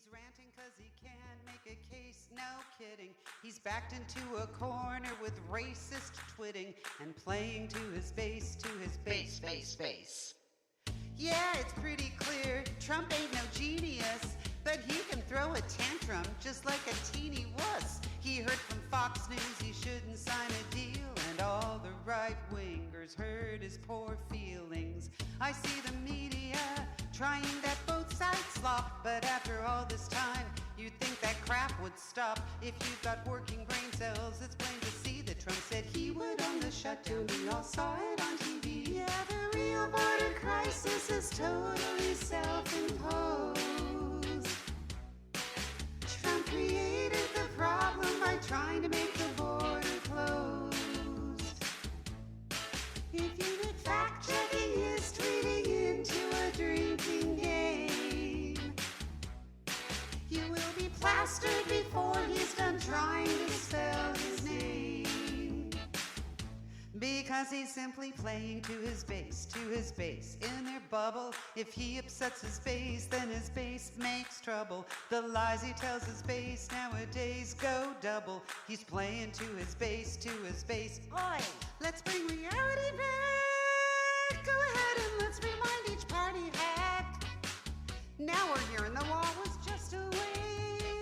He's ranting cause he can't make a case, no kidding. He's backed into a corner with racist twitting and playing to his base, bass. Yeah, it's pretty clear, Trump ain't no genius, but he can throw a tantrum just like a teeny wuss. He heard from Fox News he shouldn't sign a deal, and all the right-wingers hurt his poor feelings. I see the media trying that both sides slop, but after all this time, you'd think that crap would stop. If you've got working brain cells, it's plain to see that Trump said he would on the shutdown. We all saw it on TV. Yeah, the real border crisis is totally self-imposed. Trump created the problem by trying to make the border closed. If you get fact-checking his tweeting into a drinking game, you will be plastered before he's done trying to spell his name. Because he's simply playing to his base, in their bubble. If he upsets his base, then his base makes trouble. The lies he tells his base nowadays go double. He's playing to his base, Oi, let's bring reality back. Go ahead and let's rewind each party hack. Now we're hearing the wall was just a way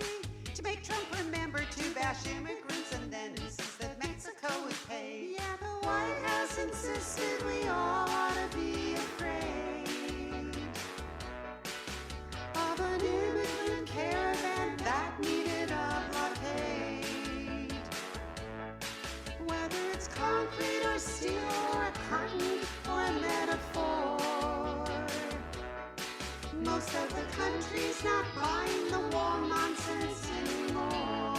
to make Trump remember to bash immigrants and then insist that Mexico would pay. Yeah, the White House insisted we all ought to be afraid of an immigrant caravan that needed a blockade. Whether it's concrete or steel or a curtain or a metaphor, most of the country's not buying the wall nonsense anymore.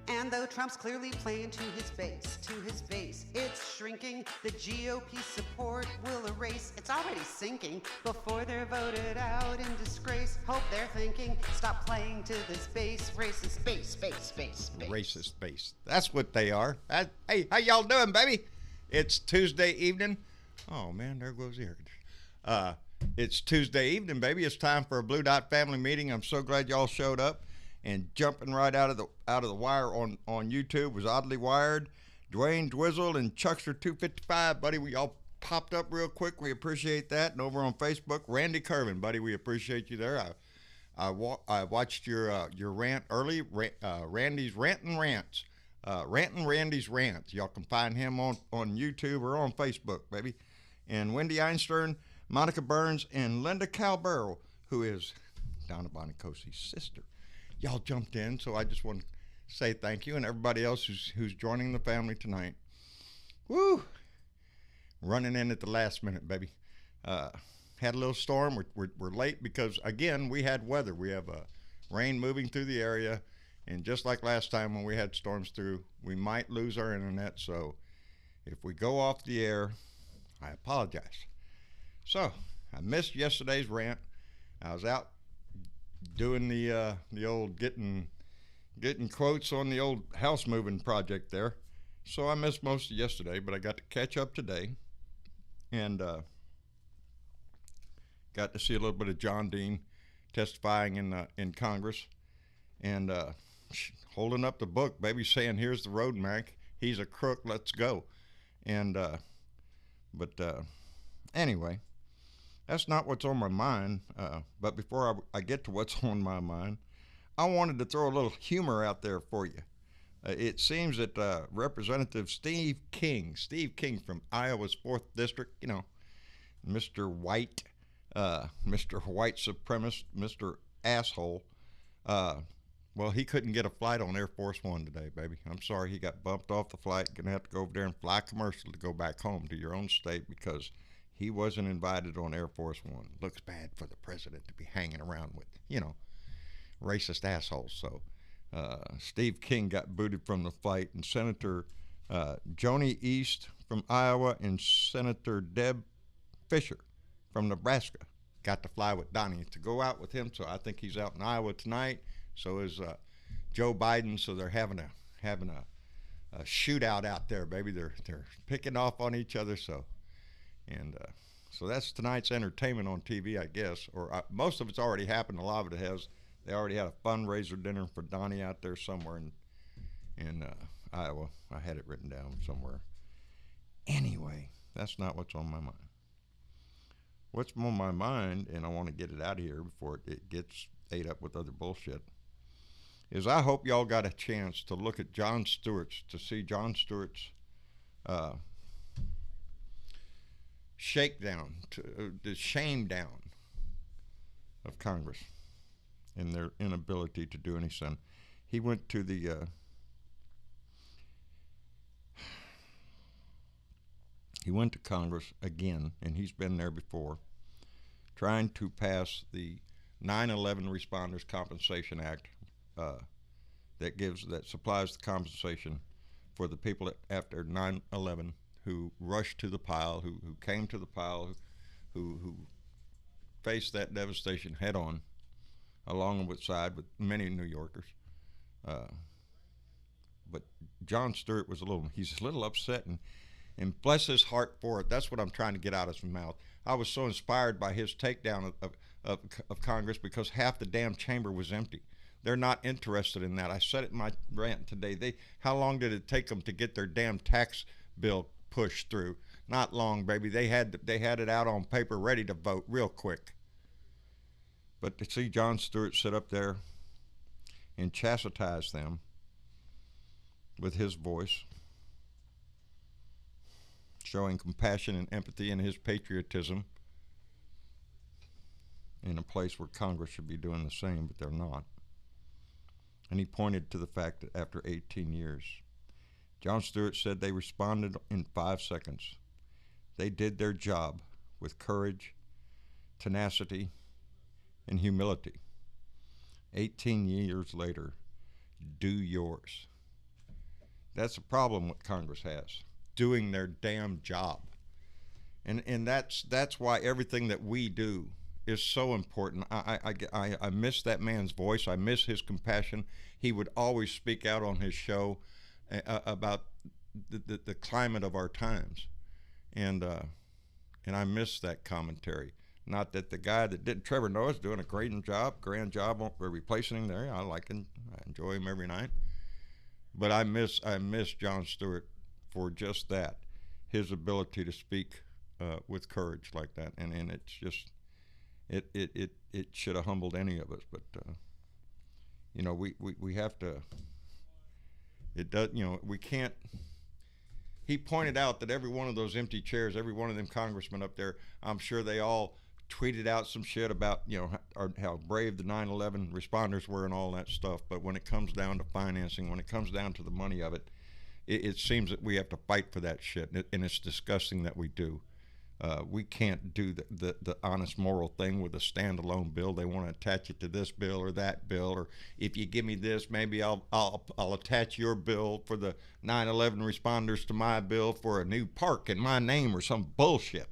And though Trump's clearly playing to his base, it's shrinking. The GOP support will erase. It's already sinking before they're voted out in disgrace. Hope they're thinking, stop playing to this base, racist base. Racist base. That's what they are. Hey, how y'all doing, baby? It's Tuesday evening. Oh, man, there goes the air conditioner. It's Tuesday evening, baby. It's time for a Blue Dot family meeting. I'm so glad y'all showed up. And jumping right out of the wire on YouTube was Oddly Wired, Dwayne Dwizzle, and Chuckster255, buddy. We all popped up real quick. We appreciate that. And over on Facebook, Randy Curvin, buddy. We appreciate you there. I watched your rant early. Randy's Rantin' Rants. Rantin' Randy's Rants. Y'all can find him on YouTube or on Facebook, baby. And Wendy Einstern, Monica Burns, and Linda Calbero, who is Donna Bonicosi's sister. Y'all jumped in, so I just want to say thank you, and everybody else who's joining the family tonight. Woo! Running in at the last minute, baby. Had a little storm. We're late because, again, we had weather. We have rain moving through the area, and just like last time when we had storms through, we might lose our internet, so if we go off the air, I apologize. So, I missed yesterday's rant. I was out doing the old getting quotes on the old house moving project there. So I missed most of yesterday, but I got to catch up today and got to see a little bit of John Dean testifying in Congress and holding up the book, baby, saying, here's the road, Mac. He's a crook. Let's go. And but anyway, that's not what's on my mind, but before I get to what's on my mind, I wanted to throw a little humor out there for you. It seems that Representative Steve King from Iowa's 4th District, you know, Mr. White supremacist, Mr. Asshole, well, he couldn't get a flight on Air Force One today, baby. I'm sorry, he got bumped off the flight. Gonna have to go over there and fly commercial to go back home to your own state because he wasn't invited on Air Force One. Looks bad for the president to be hanging around with, you know, racist assholes. So Steve King got booted from the flight, and Senator Joni East from Iowa and Senator Deb Fischer from Nebraska got to fly with Donnie to go out with him. So I think he's out in Iowa tonight. So is Joe Biden. So they're having a shootout out there, baby. They're picking off on each other. So. And So that's tonight's entertainment on TV, I guess. Or most of it's already happened. A lot of it has. They already had a fundraiser dinner for Donnie out there somewhere in Iowa. I had it written down somewhere. Anyway, that's not what's on my mind. What's on my mind, and I want to get it out of here before it gets ate up with other bullshit, is I hope y'all got a chance to look at Jon Stewart's, to see Jon Stewart's shakedown, the shame down of Congress and their inability to do anything. He went to the he went to Congress again, and he's been there before, trying to pass the 9/11 Responders Compensation Act that supplies the compensation for the people after 9/11 who rushed to the pile, who came to the pile, who faced that devastation head on, along with many New Yorkers. But Jon Stewart he's a little upset, and bless his heart for it. That's what I'm trying to get out of his mouth. I was so inspired by his takedown of Congress because half the damn chamber was empty. They're not interested in that. I said it in my rant today. How long did it take them to get their damn tax bill pushed through? Not long, baby. They had it out on paper ready to vote real quick. But to see Jon Stewart sit up there and chastise them with his voice, showing compassion and empathy and his patriotism in a place where Congress should be doing the same, but they're not. And he pointed to the fact that after 18 years, Jon Stewart said they responded in 5 seconds. They did their job with courage, tenacity, and humility. 18 years later, do yours. That's a problem what Congress has, doing their damn job. And that's why everything that we do is so important. I miss that man's voice. I miss his compassion. He would always speak out on his show about the climate of our times, and I miss that commentary. Not that the guy that did Trevor Noah's doing a grand job replacing him there. I like him. I enjoy him every night. But I miss Jon Stewart for just that, his ability to speak with courage like that, and it's just it should have humbled any of us. But we have to. It does. We can't. He pointed out that every one of those empty chairs, every one of them congressmen up there, I'm sure they all tweeted out some shit about how brave the 9/11 responders were and all that stuff. But when it comes down to financing, when it comes down to the money of it, it seems that we have to fight for that shit, and it's disgusting that we do. We can't do the honest moral thing with a standalone bill. They want to attach it to this bill or that bill, or if you give me this, maybe I'll attach your bill for the 9/11 responders to my bill for a new park in my name or some bullshit.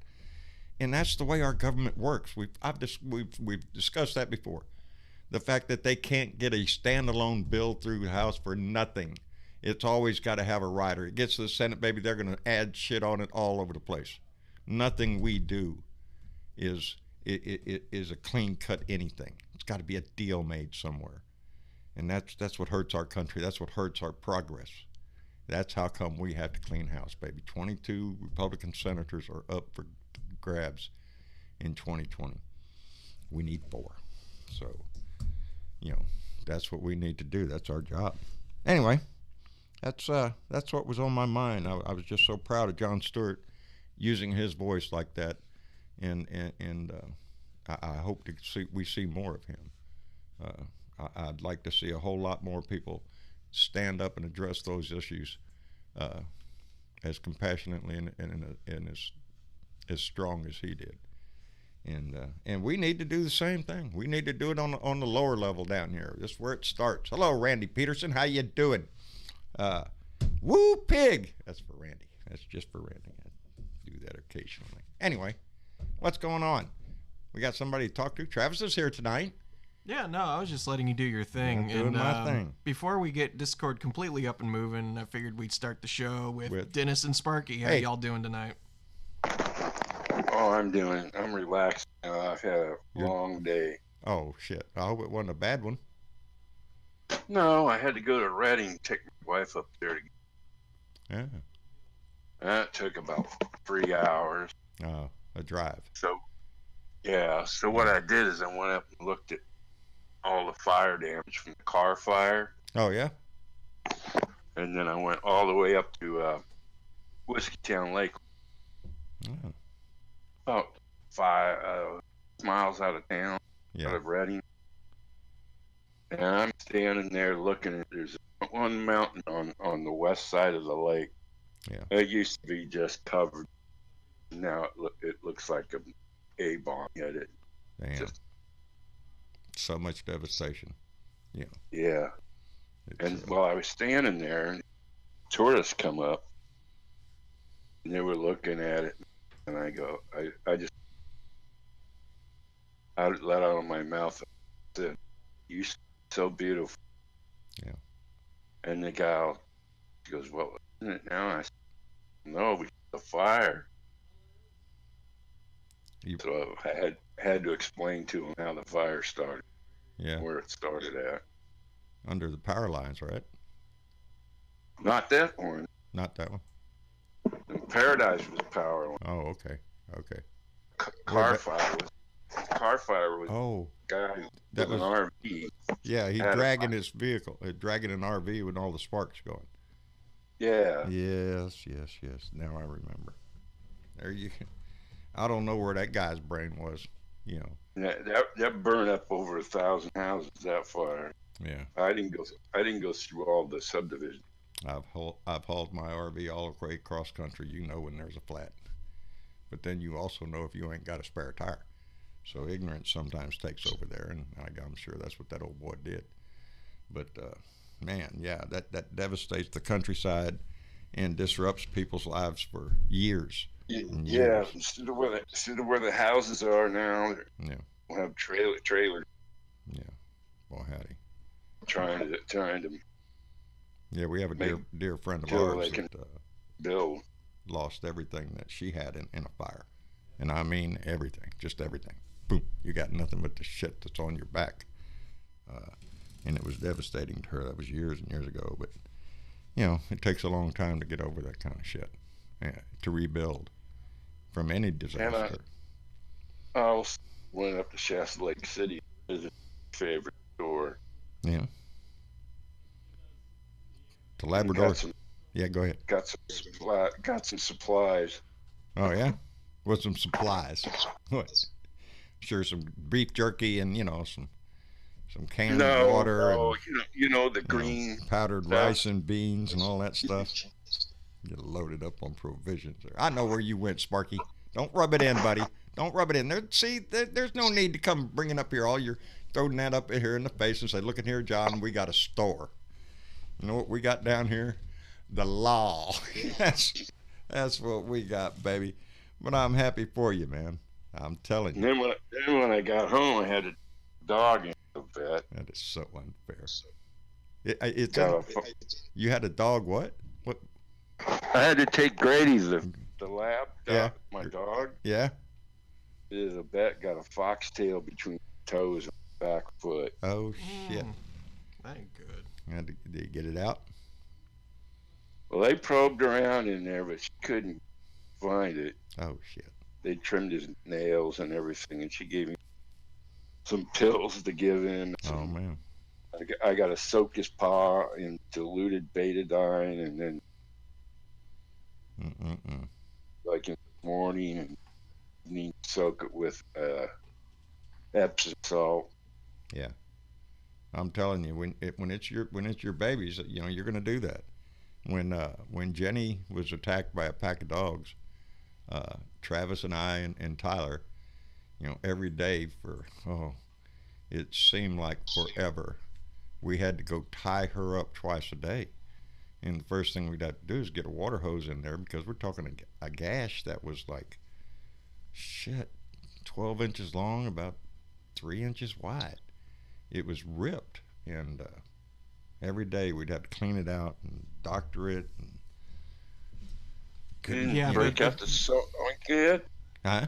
And that's the way our government works. We've discussed that before. The fact that they can't get a standalone bill through the House for nothing. It's always got to have a rider. It gets to the Senate, baby, they're going to add shit on it all over the place. Nothing we do is a clean-cut anything. It's got to be a deal made somewhere. And that's what hurts our country. That's what hurts our progress. That's how come we have to clean house, baby. 22 Republican senators are up for grabs in 2020. We need 4. So, that's what we need to do. That's our job. Anyway, that's what was on my mind. I was just so proud of Jon Stewart using his voice like that, and I hope we see more of him. I'd like to see a whole lot more people stand up and address those issues as compassionately and as strong as he did. And we need to do the same thing. We need to do it on the lower level down here. That's where it starts. Hello, Randy Peterson. How you doing? Woo pig. That's for Randy. That's just for Randy. I do that occasionally. Anyway, what's going on? We got somebody to talk to. Travis is here tonight. Yeah, no, I was just letting you do your thing. Yeah, doing my thing. Before we get Discord completely up and moving, I figured we'd start the show with Dennis and Sparky. How y'all doing tonight? I'm relaxed now. I've had a long day. Oh shit! I hope it wasn't a bad one. No, I had to go to Reading, take my wife up there. Yeah. That took about 3 hours. A drive. So, yeah. So what I did is I went up and looked at all the fire damage from the car fire, Oh yeah. and then I went all the way up to Whiskeytown Lake, Oh, about 5 miles out of town, out yeah. of Reading. And I'm standing there looking at there's one mountain on the west side of the lake. Yeah. It used to be just covered. Now it looks like a bomb hit it. Damn. Just, So much devastation. Yeah. yeah. And while I was standing there, tourists come up and they were looking at it, and I go, I just I let out of my mouth, I said, "You so beautiful." Yeah. And the guy goes, "Well, isn't it now?" I said, "No, we the fire." So I had to explain to him how the fire started, Yeah. where it started at. Under the power lines, right? Not that one. Not that one. Paradise was power line. Oh, okay. Okay. Car fire was Oh, a guy that with was an RV. yeah. He had a dragging his vehicle, dragging an RV with all the sparks going. Yeah. Yes, yes, yes. Now I remember. There you. I don't know where that guy's brain was. You know. That burned up over 1,000 houses. That fire. Yeah. I didn't go through all the subdivisions. I've hauled my RV all the way across country. You know when there's a flat, but then you also know if you ain't got a spare tire. So ignorance sometimes takes over there, and I'm sure that's what that old boy did. But man, yeah, that devastates the countryside and disrupts people's lives for years. And Yeah, years. instead of where the houses are now, Yeah. we'll have trailer Yeah. Well, howdy. trying to Yeah, we have a dear friend of till they ours can that build. lost everything that she had in a fire, and I mean everything, just everything. Boom, you got nothing but the shit that's on your back, and it was devastating to her. That was years and years ago, but you know, it takes a long time to get over that kind of shit, to rebuild from any disaster. I also went up to Shasta Lake City, visited my favorite store. Yeah. To Labrador. Yeah, go ahead. Got some supplies. Oh yeah, with some supplies. What? Sure, some beef jerky and some canned water. No, and, you know the green powdered stuff. rice and beans and all that stuff. Get loaded up on provisions there. I know where you went, Sparky. Don't rub it in, buddy. Don't rub it in. There's no need to come bringing up here all you're throwing that up here in the face and say, look at here, John, we got a store. You know what we got down here? The law. That's what we got, baby. But I'm happy for you, man. I'm telling you. And then when I got home, I had a dog in the vet. That is so unfair. You had a dog, what? What? I had to take Grady, the lab, Yeah. my dog. Yeah? The vet got a foxtail between toes and back foot. Oh, shit. That ain't good. Did you get it out? Well, they probed around in there, but she couldn't find it. Oh, shit. They trimmed his nails and everything, and she gave him some pills to give him. Oh, man. I got to soak his paw in diluted betadine, and then like in the morning and evening, soak it with Epsom salt. Yeah. I'm telling you, when it's your babies, you're going to do that. When Jenny was attacked by a pack of dogs, Travis and I and Tyler, every day it seemed like forever, we had to go tie her up twice a day. And the first thing we'd have to do is get a water hose in there, because we're talking a gash that was like, 12 inches long, about 3 inches wide. It was ripped, and every day we'd have to clean it out and doctor it. Break out the soak. Good. Huh?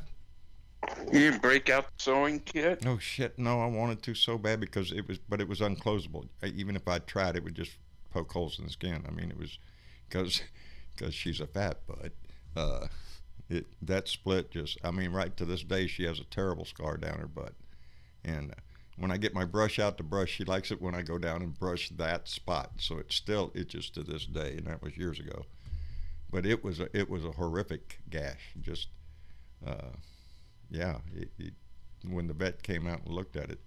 You didn't break out the sewing kit? No shit, no, I wanted to so bad because it was unclosable. Even if I tried, it would just poke holes in the skin. I mean, it was because she's a fat butt. That split just, I mean, right to this day, she has a terrible scar down her butt. And when I get my brush out to brush, she likes it when I go down and brush that spot. So it still itches to this day, and that was years ago. But it was a horrific gash. Just, yeah. When the vet came out and looked at it,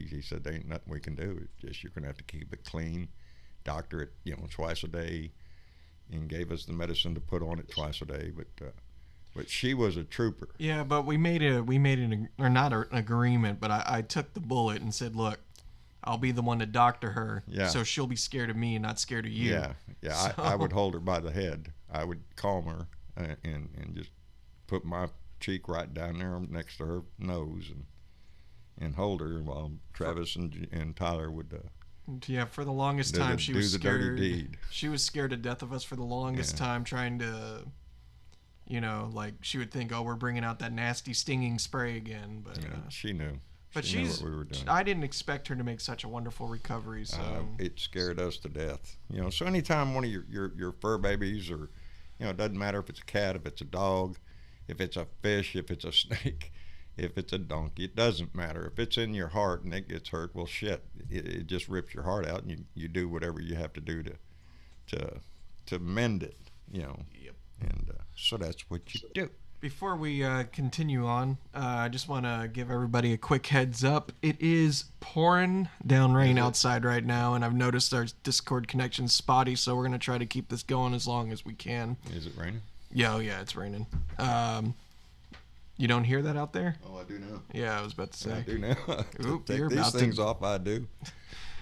he said there ain't nothing we can do. It's just you're gonna have to keep it clean, doctor it, twice a day, and gave us the medicine to put on it twice a day. But she was a trooper. Yeah, but we made an agreement, but I took the bullet and said, look, I'll be the one to doctor her, so she'll be scared of me and not scared of you. Yeah. So... I would hold her by the head. I would calm her and just put my cheek right down there next to her nose and hold her while Travis and Tyler would. Yeah, for the longest time she was scared. Do the dirty deed. She was scared to death of us for the longest time, trying to, like she would think, oh, we're bringing out that nasty stinging spray again. But she knew. But she knew what we were doing. I didn't expect her to make such a wonderful recovery. So it scared us to death. So anytime one of your fur babies, or it doesn't matter if it's a cat, if it's a dog, if it's a fish, if it's a snake, if it's a donkey, it doesn't matter. If it's in your heart and it gets hurt, well, shit, it just rips your heart out, and you do whatever you have to do to mend it. Yep. And so that's what you do. Before we continue on, I just want to give everybody a quick heads up. It is pouring down rain outside right now, and I've noticed our Discord connection's spotty, so we're going to try to keep this going as long as we can. Is it raining? Yeah, it's raining. You don't hear that out there? Oh, I do now. Yeah, I was about to say. I do now. Oop, Take you're these about things to... off, I do.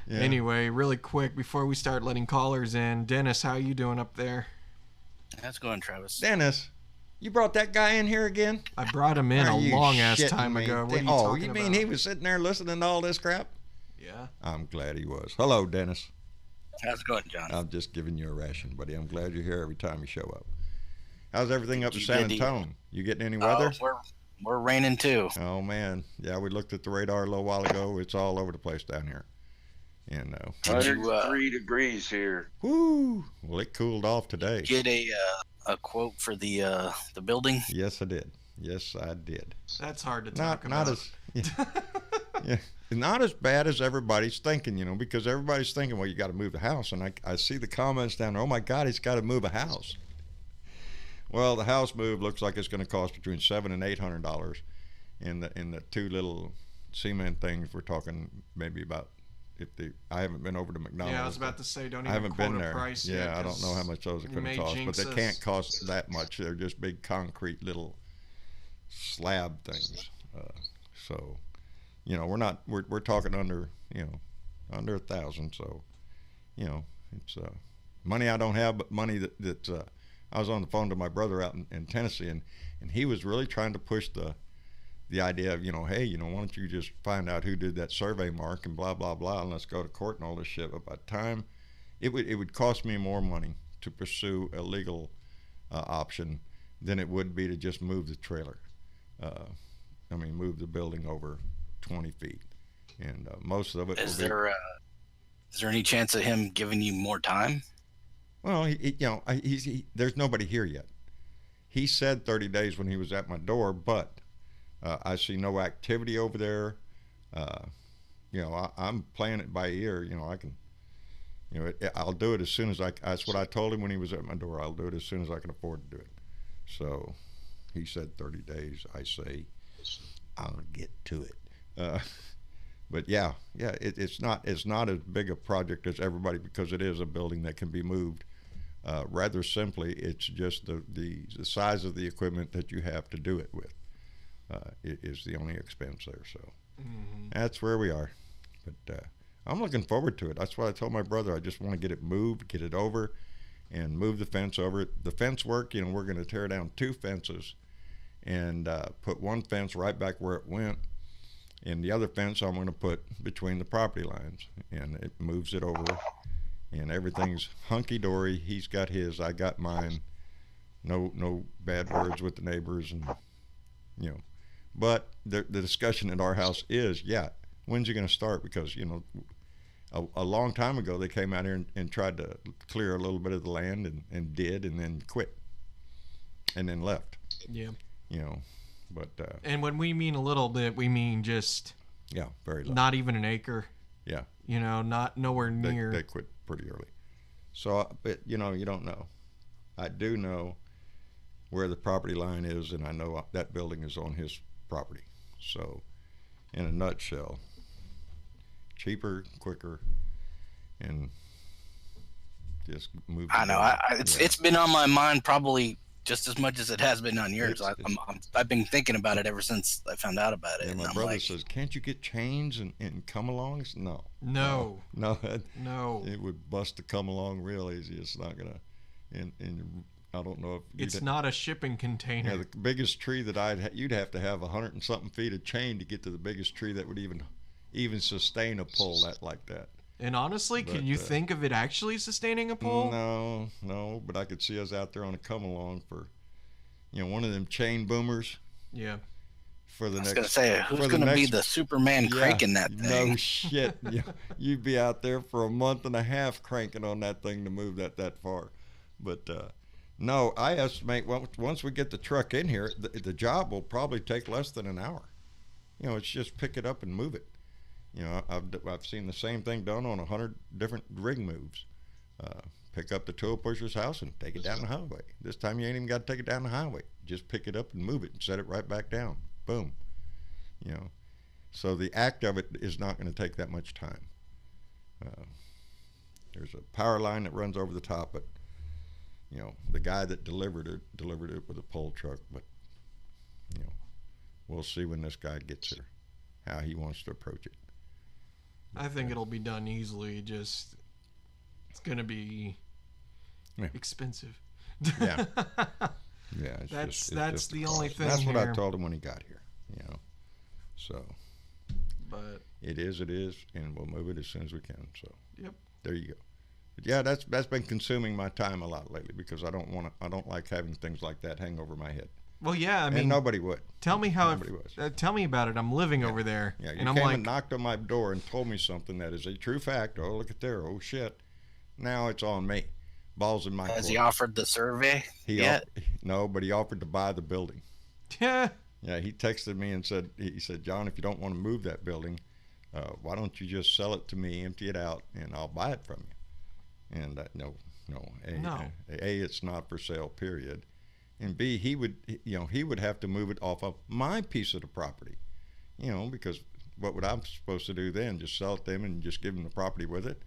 Yeah. Anyway, really quick, before we start letting callers in, Dennis, how you doing up there? How's it going, Travis? Dennis, you brought that guy in here again? I brought him in a long-ass time ago. What are you talking about? Oh, you mean he was sitting there listening to all this crap? Yeah. I'm glad he was. Hello, Dennis. How's it going, John? I'm just giving you a ration, buddy. I'm glad you're here every time you show up. How's everything up in San Antonio? You getting any weather? We're raining too. Oh man, yeah. We looked at the radar a little while ago. It's all over the place down here. And 103 degrees here. Whoo! Well, it cooled off today. Get a quote for the building? Yes, I did. Yes, I did. That's hard to talk about. Not as bad as everybody's thinking, because everybody's thinking, well, you got to move the house. And I see the comments down there, oh my God, he's got to move a house. Well, the house move looks like it's going to cost between $700 and $800. In the two little cement things, we're talking maybe about, I haven't been over to McDonald's. Yeah, I was about to say, don't I even haven't quote been a there. price Yeah, yet, I don't know how much those are going to cost, but they can't cost that much. They're just big concrete little slab things. So, we're talking under $1,000. So, it's money I don't have, but money that I was on the phone to my brother out in Tennessee, and he was really trying to push the idea of, hey, why don't you just find out who did that survey mark and blah, blah, blah, and let's go to court and all this shit. But by the time, it would cost me more money to pursue a legal option than it would be to just move the trailer. Move the building over 20 feet. And most of it is there any chance of him giving you more time? Well, there's nobody here yet. He said 30 days when he was at my door, but I see no activity over there. I'm playing it by ear. I can, I'll do it as soon as that's what I told him when he was at my door. I'll do it as soon as I can afford to do it. So he said 30 days. I say, I'll get to it. But it's not as big a project as everybody, because it is a building that can be moved. Rather simply, it's just the size of the equipment that you have to do it with is the only expense there. So that's where we are. But I'm looking forward to it. That's what I told my brother. I just want to get it moved, get it over, and move the fence over. The fence work, we're going to tear down 2 fences and put one fence right back where it went. And the other fence I'm going to put between the property lines, and it moves it over, and everything's hunky-dory. He's got his, I got mine. No bad words with the neighbors, and But the discussion at our house is, when's he going to start? Because, a long time ago they came out here and tried to clear a little bit of the land and did, and then quit and then left. Yeah. But and when we mean a little bit, we mean just very low. not even an acre. Yeah. Not nowhere near. They quit pretty early. So, but you don't know. I do know where the property line is, and I know that building is on his property. So, in a nutshell, cheaper, quicker, and just move. I know. It's been on my mind probably just as much as it has been on yours. I've been thinking about it ever since I found out about it. And my brother says, "Can't you get chains and come along?" I said, No. It would bust to come along real easy. It's not gonna. And I don't know if it's not a shipping container. Yeah, the biggest tree that you'd have to have 100 and something feet of chain to get to the biggest tree that would even sustain a pole like that. And honestly, can you think of it actually sustaining a pole? No, but I could see us out there on a come along for, one of them chain boomers. Yeah. I was gonna say, who's gonna be the Superman cranking that thing? No shit. You'd be out there for a month and a half cranking on that thing to move that far. But no, I estimate once we get the truck in here, the job will probably take less than an hour. It's just pick it up and move it. I've seen the same thing done on 100 different rig moves. Pick up the tool pusher's house and take it down the highway. This time you ain't even got to take it down the highway. Just pick it up and move it and set it right back down. Boom. So the act of it is not going to take that much time. There's a power line that runs over the top, but the guy that delivered it with a pole truck. But we'll see when this guy gets here how he wants to approach it. I think it'll be done easily. Just it's gonna be expensive. Yeah. Yeah. That's the only thing. That's what I told him when he got here. So. But it is, and we'll move it as soon as we can. So. Yep. There you go. But yeah, that's been consuming my time a lot lately because I don't like having things like that hang over my head. Well, yeah, I mean, and nobody would. Tell me tell me about it. I'm living over there. Yeah, you and I'm came like, and knocked on my door and told me something that is a true fact. Oh, look at there. Oh shit. Now it's on me. Balls in my court. Has he offered the survey? No, but he offered to buy the building. Yeah. Yeah, he texted me and said, John, if you don't want to move that building, why don't you just sell it to me, empty it out, and I'll buy it from you. And no. A, it's not for sale, period. And B, he would have to move it off of my piece of the property, because what would I be supposed to do then? Just sell it to him and just give him the property with it?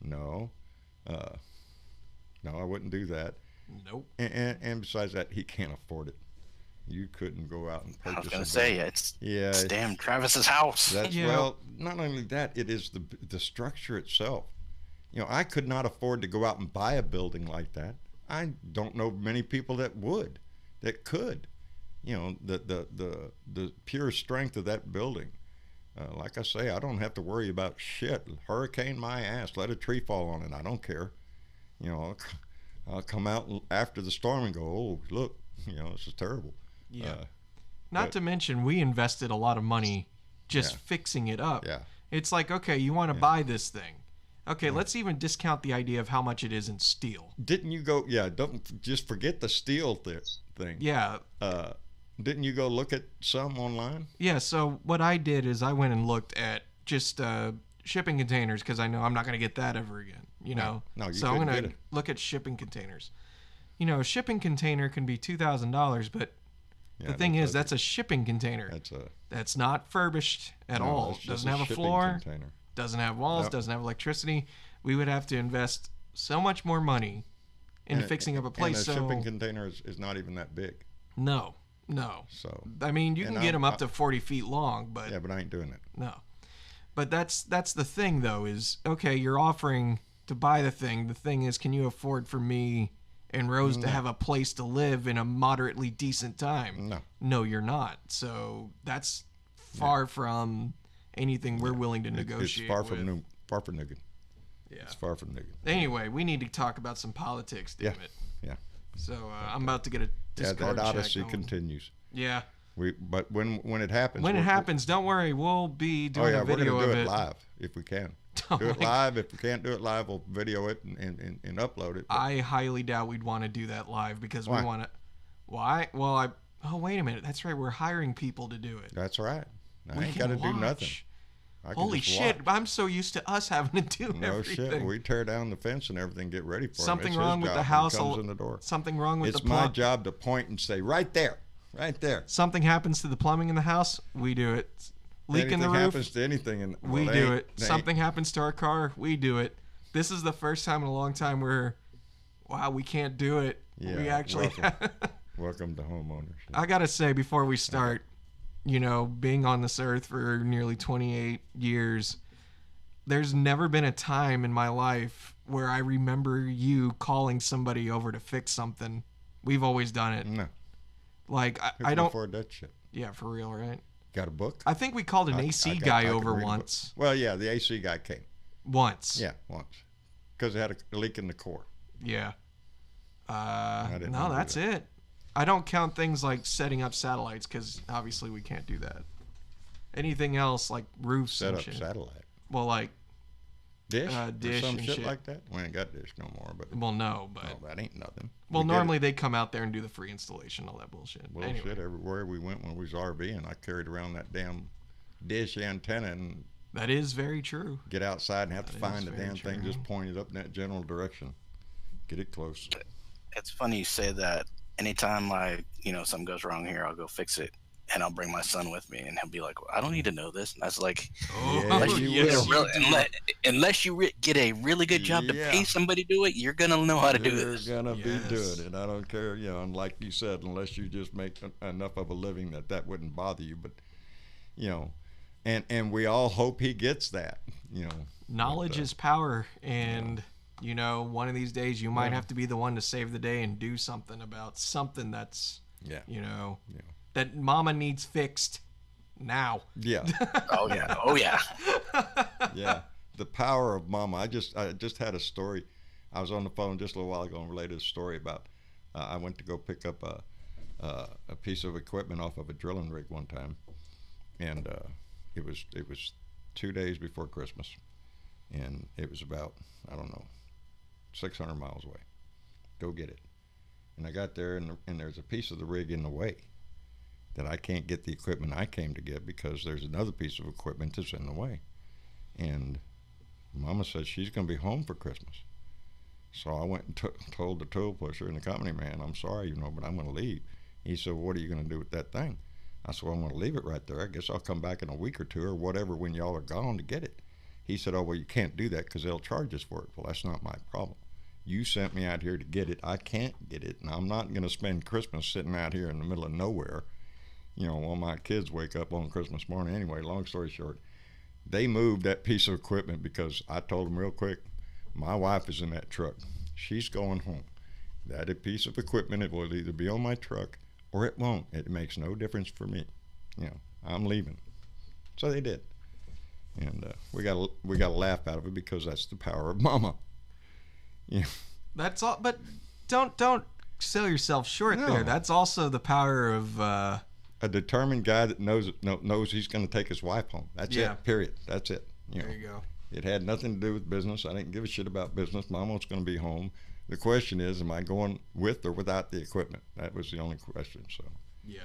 No, I wouldn't do that. Nope. And besides that, he can't afford it. You couldn't go out and purchase. I was gonna say it's damn Travis's house. Well, not only that, it is the structure itself. I could not afford to go out and buy a building like that. I don't know many people that could. The pure strength of that building. Like I say, I don't have to worry about shit. Hurricane my ass. Let a tree fall on it. I don't care. I'll come out after the storm and go, oh, look, this is terrible. Yeah. Not to mention, we invested a lot of money just fixing it up. Yeah. It's like, okay, you want to buy this thing. Okay, let's even discount the idea of how much it is in steel. Didn't you go, don't just forget the steel thing. Yeah. Didn't you go look at some online? Yeah, so what I did is I went and looked at just shipping containers because I know I'm not going to get that ever again, No, you so I'm going to look at shipping containers. A shipping container can be $2,000, but the thing is, that's a shipping container. That's not furbished at all. Doesn't have a floor. Container. Doesn't have walls, doesn't have electricity. We would have to invest so much more money in fixing up a place. And a shipping container is not even that big. No. So I mean, you can get them up to 40 feet long, but but I ain't doing it. No. But that's the thing, though, is okay. You're offering to buy the thing. The thing is, can you afford for me and Rose to have a place to live in a moderately decent time? No, you're not. So that's far from anything we're willing to negotiate. It's far from Nugan. Yeah, it's far from Nugan. Anyway, we need to talk about some politics, damn it. Yeah. So I'm about to get a Discord that odyssey check going. continues. Yeah. But when it happens, When it happens, don't worry. We'll be doing a we're video gonna do of it it. live if we can. Oh Do it my live. If we can't do it live, we'll video it and upload it. I highly doubt we'd want to do that live because Why? we want to. Why? Well, oh, wait a minute. That's right. We're hiring people to do it. That's right. I We ain't can got to do watch. nothing. I can Holy just shit! watch. I'm so used to us having to do No everything. shit. We tear down the fence and everything, get ready for him. Something It's wrong his with the job when he house. comes in the door. Something wrong with It's the my plumbing. job to point and say, right there, right there. Something happens to the plumbing in the house. We do it. Leak in the Anything roof. happens to anything, and We do it. Something happens to our car. We do it. This is the first time in a long time where, wow, we can't do it. Yeah, We actually. welcome to homeowners. I gotta say before we start, being on this earth for nearly 28 years, there's never been a time in my life where I remember you calling somebody over to fix something. We've always done it. No, Like who I can don't. afford that shit. Yeah, for real, right? Got a book? I think we called an AC guy over once. Well, yeah, the AC guy came. Once. Yeah, once, because it had a leak in the core. Yeah. didn't No, do that's that. it. I don't count things like setting up satellites because obviously we can't do that. Anything else like roofs Set and up shit. satellite Well, like, dish, dish or some and shit, shit. like that. We ain't got dish no more, but well, no, but no, that ain't nothing. well, We did normally they come out there and do the free installation, all that bullshit. it. Bullshit Anyway, everywhere we went when we was RVing. I carried around that damn dish antenna and that is very true. get outside and have to That find is the very damn thing, true. just point it up in that general direction. Get it close. It's funny you say that. Anytime something goes wrong here, I'll go fix it, and I'll bring my son with me, and he'll be like, "Well, I don't need to know this." And I was like, Oh, Yeah, unless you you, will. unless you get a really good job to Yeah. pay somebody to do it, you're gonna know how to do You're this. gonna be Yes. doing it. I don't care, and like you said, unless you just make enough of a living that wouldn't bother you. But and we all hope he gets that. Knowledge But, is power, and one of these days you might have to be the one to save the day and do something about something that's yeah, that mama needs fixed now. yeah, Oh yeah, oh yeah. yeah. The power of mama. I just had a story. I was on the phone just a little while ago and related a story about. I went to go pick up a piece of equipment off of a drilling rig one time, and it was 2 days before Christmas, and it was about, I don't know, 600 miles away. Go get it. And I got there, and there's a piece of the rig in the way that I can't get the equipment I came to get because there's another piece of equipment that's in the way. And Mama said she's going to be home for Christmas. So I went and told the tool pusher and the company man, I'm sorry, but I'm going to leave. He said, well, what are you going to do with that thing? I said, well, I'm going to leave it right there. I guess I'll come back in a week or two or whatever when y'all are gone to get it. He said, oh, well, you can't do that because they'll charge us for it. Well, that's not my problem. You sent me out here to get it. I can't get it, and I'm not going to spend Christmas sitting out here in the middle of nowhere, while my kids wake up on Christmas morning. Anyway, long story short, they moved that piece of equipment because I told them real quick, my wife is in that truck. She's going home. That piece of equipment, it will either be on my truck or it won't. It makes no difference for me. I'm leaving. So they did. And we got a laugh out of it because that's the power of mama. Yeah. That's all. But don't sell yourself short No. there. That's also the power of. A determined guy that knows he's going to take his wife home. That's Yeah. it. Period. That's it. There you go. It had nothing to do with business. I didn't give a shit about business. Mama was going to be home. The question is, am I going with or without the equipment? That was the only question. So, Yeah.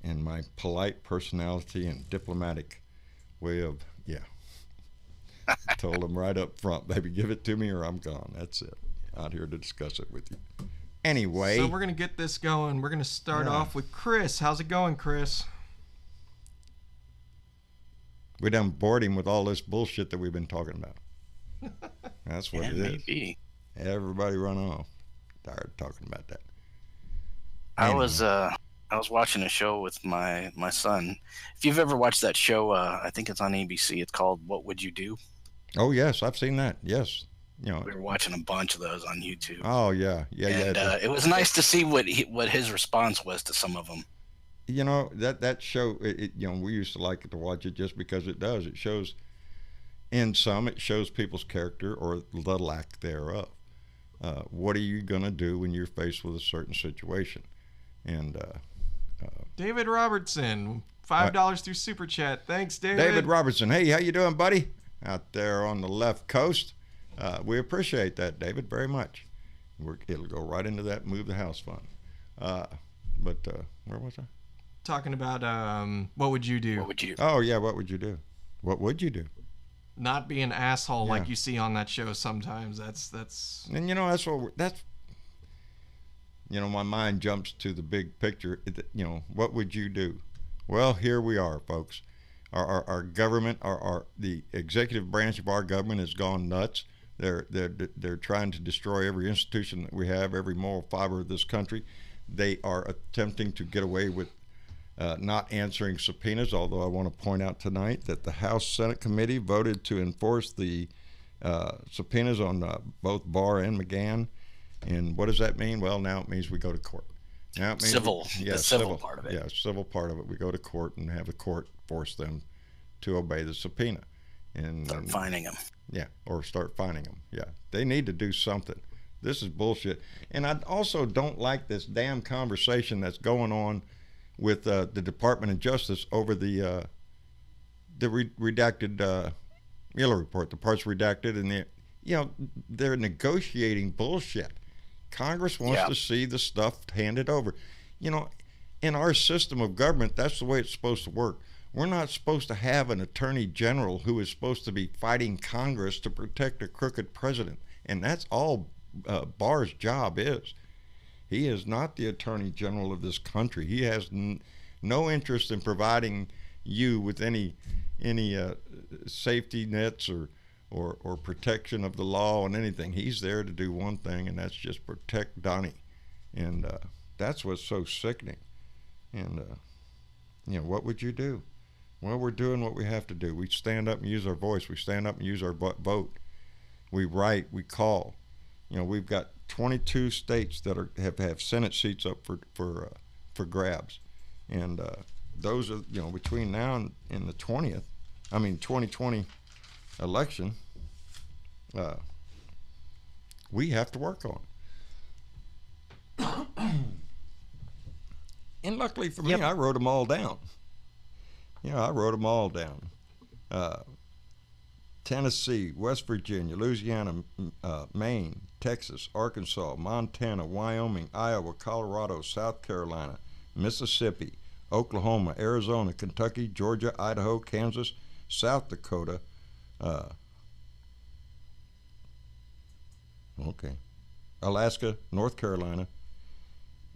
and my polite personality and diplomatic way of, I told them right up front, baby, give it to me or I'm gone. That's it. Out here to discuss it with you. Anyway. So we're gonna get this going. We're gonna start Yeah. off with Chris. How's it going, Chris? We done bored him with all this bullshit that we've been talking about. That's what Yeah, it is. maybe. Everybody run off. Tired of talking about that. I Anyway. was watching a show with my son. If you've ever watched that show, I think it's on ABC. It's called What Would You Do? Oh yes, I've seen that. Yes, We were watching a bunch of those on YouTube. Oh yeah. And it was nice to see what his response was to some of them. That show. We used to like to watch it just because it does. It shows. In some, it shows people's character or the lack thereof. What are you gonna do when you're faced with a certain situation? And David Robertson, $5 through Super Chat. Thanks, David. David Robertson. Hey, how you doing, buddy? Out there on the left coast. We appreciate that, David, very much. It'll go right into that Move the House fund. But where was I? Talking about what would you do? What would you do? Oh, yeah, what would you do? What would you do? Not be an asshole Yeah. like you see on that show sometimes. That's. And my mind jumps to the big picture. What would you do? Well, here we are, folks. Our government, the executive branch of our government has gone nuts. They're trying to destroy every institution that we have, every moral fiber of this country. They are attempting to get away with not answering subpoenas, although I want to point out tonight that the House Senate Committee voted to enforce the subpoenas on both Barr and McGahn. And what does that mean? Well, now it means we go to court. Now it means the civil part of it. Yeah, civil part of it. We go to court and have the court force them to obey the subpoena. And Start fining them. Yeah, or start fining them. Yeah, they need to do something. This is bullshit. And I also don't like this damn conversation that's going on with the Department of Justice over the redacted Mueller report, the parts redacted, and they're negotiating bullshit. Congress wants to see the stuff handed over. In our system of government, that's the way it's supposed to work. We're not supposed to have an attorney general who is supposed to be fighting Congress to protect a crooked president. And that's all Barr's job is. He is not the attorney general of this country. He has no interest in providing you with any safety nets or protection of the law and anything. He's there to do one thing, and that's just protect Donnie. And that's what's so sickening. And, what would you do? Well, we're doing what we have to do. We stand up and use our voice. We stand up and use our vote. We write. We call. We've got 22 states that have Senate seats up for grabs, and those are between now and the 2020 election. We have to work on. And luckily for me, I wrote them all down. I wrote them all down. Tennessee, West Virginia, Louisiana, Maine, Texas, Arkansas, Montana, Wyoming, Iowa, Colorado, South Carolina, Mississippi, Oklahoma, Arizona, Kentucky, Georgia, Idaho, Kansas, South Dakota, Alaska, North Carolina,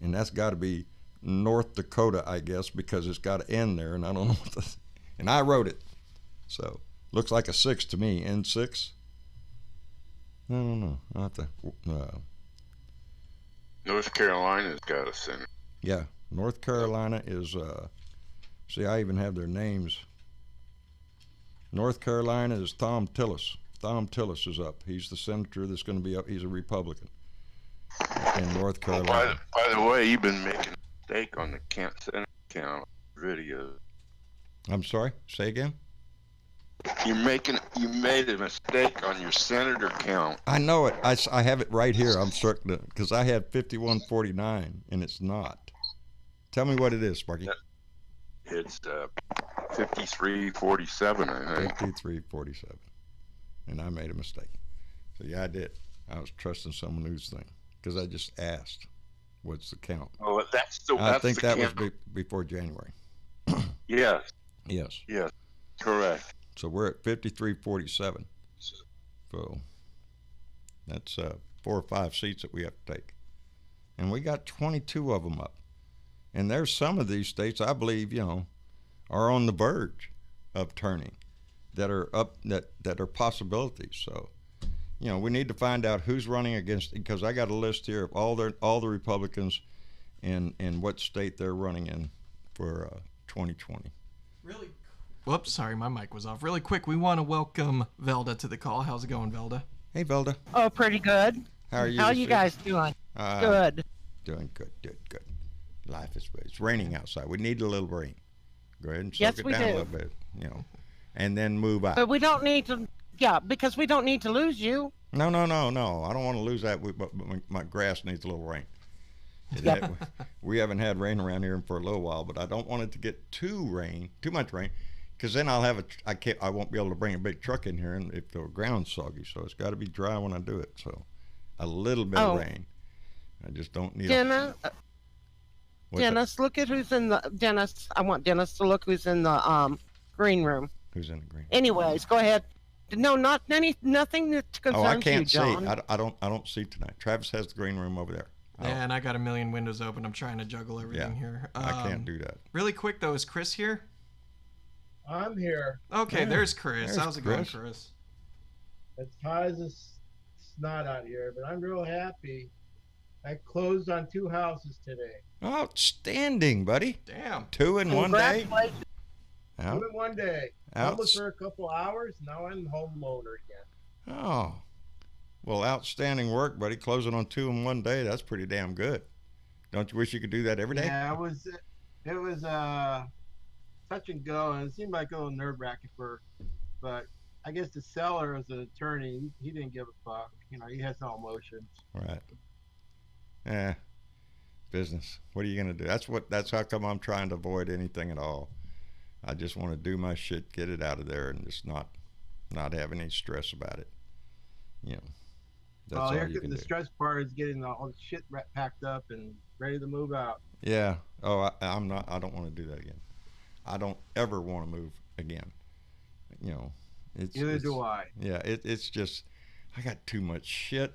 and that's got to be North Dakota, I guess, because it's got to end there, and I don't know and I wrote it, so looks like a 6 to me. N6. I don't know. I'll have to. North Carolina's got a senator. Yeah, North Carolina is. See, I even have their names. North Carolina is Thom Tillis. Thom Tillis is up. He's the senator that's going to be up. He's a Republican in North Carolina. By the way, you've been making a mistake on the Senate count video. I'm sorry. Say again. You made a mistake on your senator count. I know it. I have it right here. I'm certain because I had 5149 and it's not. Tell me what it is, Sparky. It's 5347, I think. 5347, and I made a mistake. So yeah, I did. I was trusting someone whose thing because I just asked, "What's the count?" Oh, I think that was before January. Yes. Yes. Yes. Correct. So we're at 5347. So that's 4 or 5 seats that we have to take. And we got 22 of them up. And there's some of these states, I believe, are on the verge of turning that are up, that are possibilities. So, we need to find out who's running against, because I got a list here of all the Republicans and what state they're running in for 2020. Really? Whoops, sorry, my mic was off. Really quick, we want to welcome Velda to the call. How's it going, Velda? Hey, Velda. Oh, pretty good. How are you? How are you guys doing? Good. Doing good. Life is good. It's raining outside. We need a little rain. Go ahead and soak Yes, it we down do. a little bit, and then move out. But we don't need to, because we don't need to lose you. No. I don't want to lose that. But my grass needs a little rain. We haven't had rain around here for a little while, but I don't want it to get too much rain, because then I won't be able to bring a big truck in here, and if the ground's soggy, so it's got to be dry when I do it. So a little bit of rain. I just don't need. Dennis, look at who's in the Dennis. I want Dennis to look who's in the green room. Who's in the green room? Anyways, go ahead. No, nothing that concerns I can't you, John. see. I don't see tonight. Travis has the green room over there. Yeah, and I got a million windows open. I'm trying to juggle everything here. I can't do that. Really quick though, is Chris here? I'm here. Okay, there's Chris. How's it going, Chris? It's hot as a snot out here, but I'm real happy. I closed on 2 houses today. Outstanding, buddy. Damn. 2 in one day. Congratulations. 2 in one day. Almost for a couple hours. Now I'm home loaner again. Oh. Well, outstanding work, buddy. Closing on 2 in one day. That's pretty damn good. Don't you wish you could do that every day? Yeah, it was touch and go, and it seemed like a little nerve-wracking but I guess the seller, as an attorney, he didn't give a fuck. You know, he has no emotions. Right. Business. What are you gonna do? That's how come I'm trying to avoid anything at all. I just want to do my shit, get it out of there, and just not have any stress about it. You know. That's all you can do. The stress part is getting all the shit packed up and ready to move out. Yeah. Oh, I'm not. I don't want to do that again. I don't ever want to move again. You know. Neither do I. Yeah. It's just I got too much shit,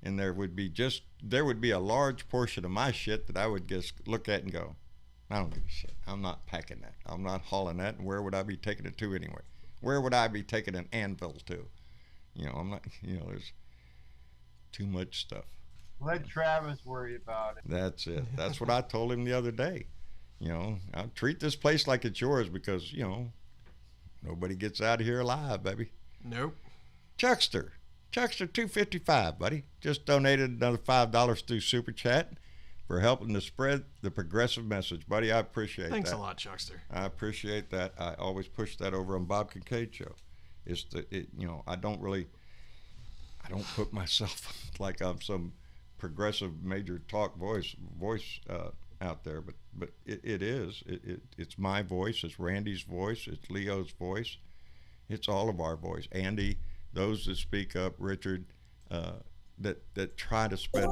and there would be a large portion of my shit that I would just look at and go, I don't give a shit. I'm not packing that. I'm not hauling that. And where would I be taking it to anyway? Where would I be taking an anvil to? You know, I'm not. You know, there's too much stuff. Let Travis worry about it. That's it. That's what I told him the other day. You know, I'll treat this place like it's yours because, you know, nobody gets out of here alive, baby. Nope. Chuckster $2.55, buddy. Just donated another $5 through Super Chat for helping to spread the progressive message, buddy. I appreciate that. Thanks a lot, Chuckster. I appreciate that. I always push that over on Bob Kincaid Show. You know, I don't put myself like I'm some progressive major talk voice out there, but it's my voice, it's Randy's voice, it's Leo's voice, it's all of our voice. Andy, those that speak up, Richard, that try to spread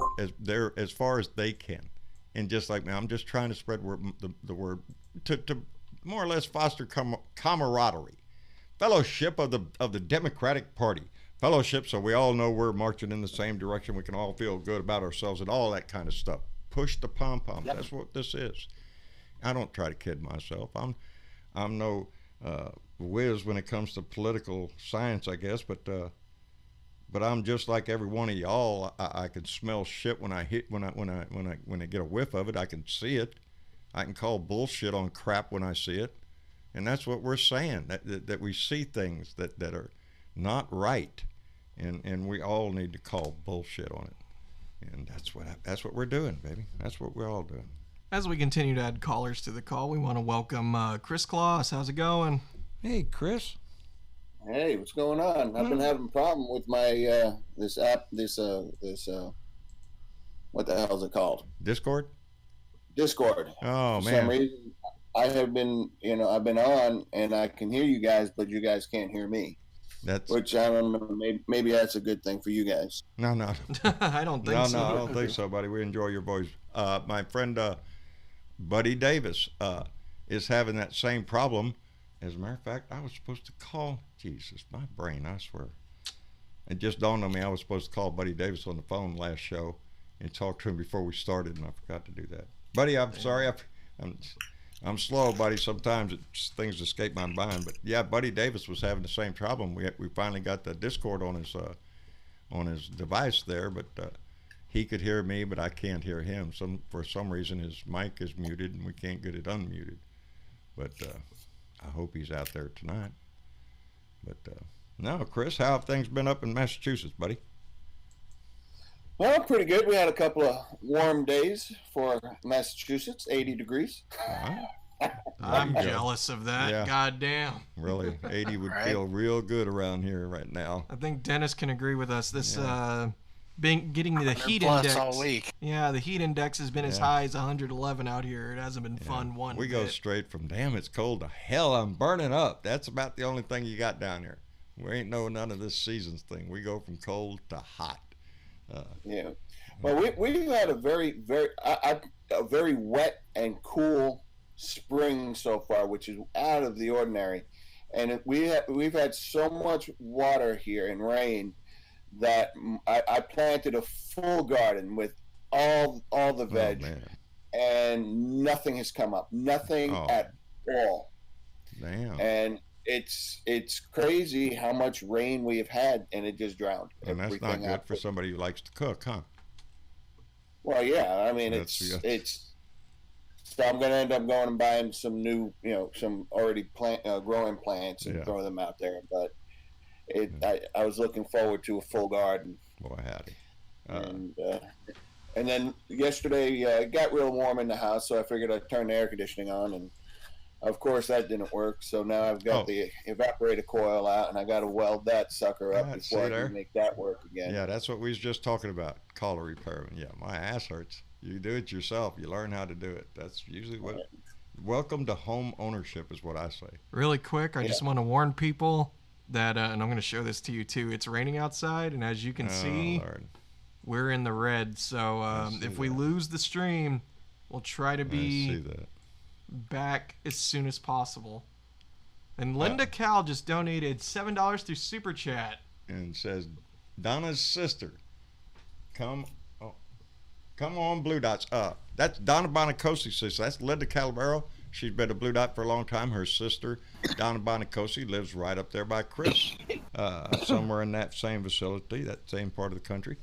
as far as they can, and just like me, I'm just trying to spread the word to more or less foster camaraderie, fellowship of the Democratic Party. Fellowship, so we all know we're marching in the same direction. We can all feel good about ourselves and all that kind of stuff. Push the pom-pom. Yep. That's what this is. I don't try to kid myself. I'm no whiz when it comes to political science, I guess, but I'm just like every one of y'all. I can smell shit when I get a whiff of it. I can see it. I can call bullshit on crap when I see it, and that's what we're saying. That we see things that are not right, and we all need to call bullshit on it, and that's what we're doing, baby. That's what we're all doing. As we continue to add callers to the call, we want to welcome Chris Claus. How's it going? Hey, Chris. Hey, what's going on? I've been having a problem with my this app. This what the hell is it called? Discord. Oh man. For some reason, I've been on and I can hear you guys, but you guys can't hear me. Which I don't know. Maybe that's a good thing for you guys. No. I don't think so. No, I don't think so, buddy. We enjoy your voice. My friend Buddy Davis is having that same problem. As a matter of fact, I was supposed to call. Jesus, my brain, I swear. It just dawned on me I was supposed to call Buddy Davis on the phone last show and talk to him before we started, and I forgot to do that. Buddy, I'm sorry. I'm slow, buddy. Sometimes things escape my mind. But yeah, Buddy Davis was having the same problem. We finally got the Discord on his device there, but he could hear me, but I can't hear him. For some reason his mic is muted and we can't get it unmuted. But I hope he's out there tonight. But no, Chris, how have things been up in Massachusetts, buddy? Well, pretty good. We had a couple of warm days for Massachusetts, 80 degrees. I'm jealous of that. Yeah. God damn. Really, 80 would feel real good around here right now. I think Dennis can agree with us. This been getting the 100 heat plus index all week. Yeah, the heat index has been as high as 111 out here. It hasn't been fun one We bit. go straight from damn it's cold to hell I'm burning up. That's about the only thing you got down here. We ain't know none of this seasons thing. We go from cold to hot. Yeah. Well, we've had a very wet and cool spring so far, which is out of the ordinary. And we've had so much water here and rain that I planted a full garden with all the veg, and nothing has come up. Nothing at all. Damn. And it's crazy how much rain we have had, and it just drowned. And that's not good for somebody who likes to cook, huh? Well, yeah. I mean, it's. So I'm going to end up going and buying some new, some already growing plants and throw them out there. But I was looking forward to a full garden. Boy, howdy. And then yesterday it got real warm in the house, so I figured I'd turn the air conditioning on, and of course that didn't work. So now I've got the evaporator coil out, and I got to weld that sucker up before I can make that work again. Yeah, that's what we was just talking about. Collar repair. Yeah, my ass hurts. You do it yourself. You learn how to do it. That's usually what. Welcome to home ownership is what I say. Really quick, I just want to warn people that, and I'm going to show this to you too. It's raining outside, and as you can see, we're in the red. So if we lose the stream, we'll try to be back as soon as possible. And Linda Cal just donated $7 through Super Chat. And says, Donna's sister, come on, Blue Dots. That's Donna Bonacosi sister. That's Linda Calabaro. She's been a Blue Dot for a long time. Her sister, Donna Bonacosi, lives right up there by Chris, somewhere in that same facility, that same part of the country.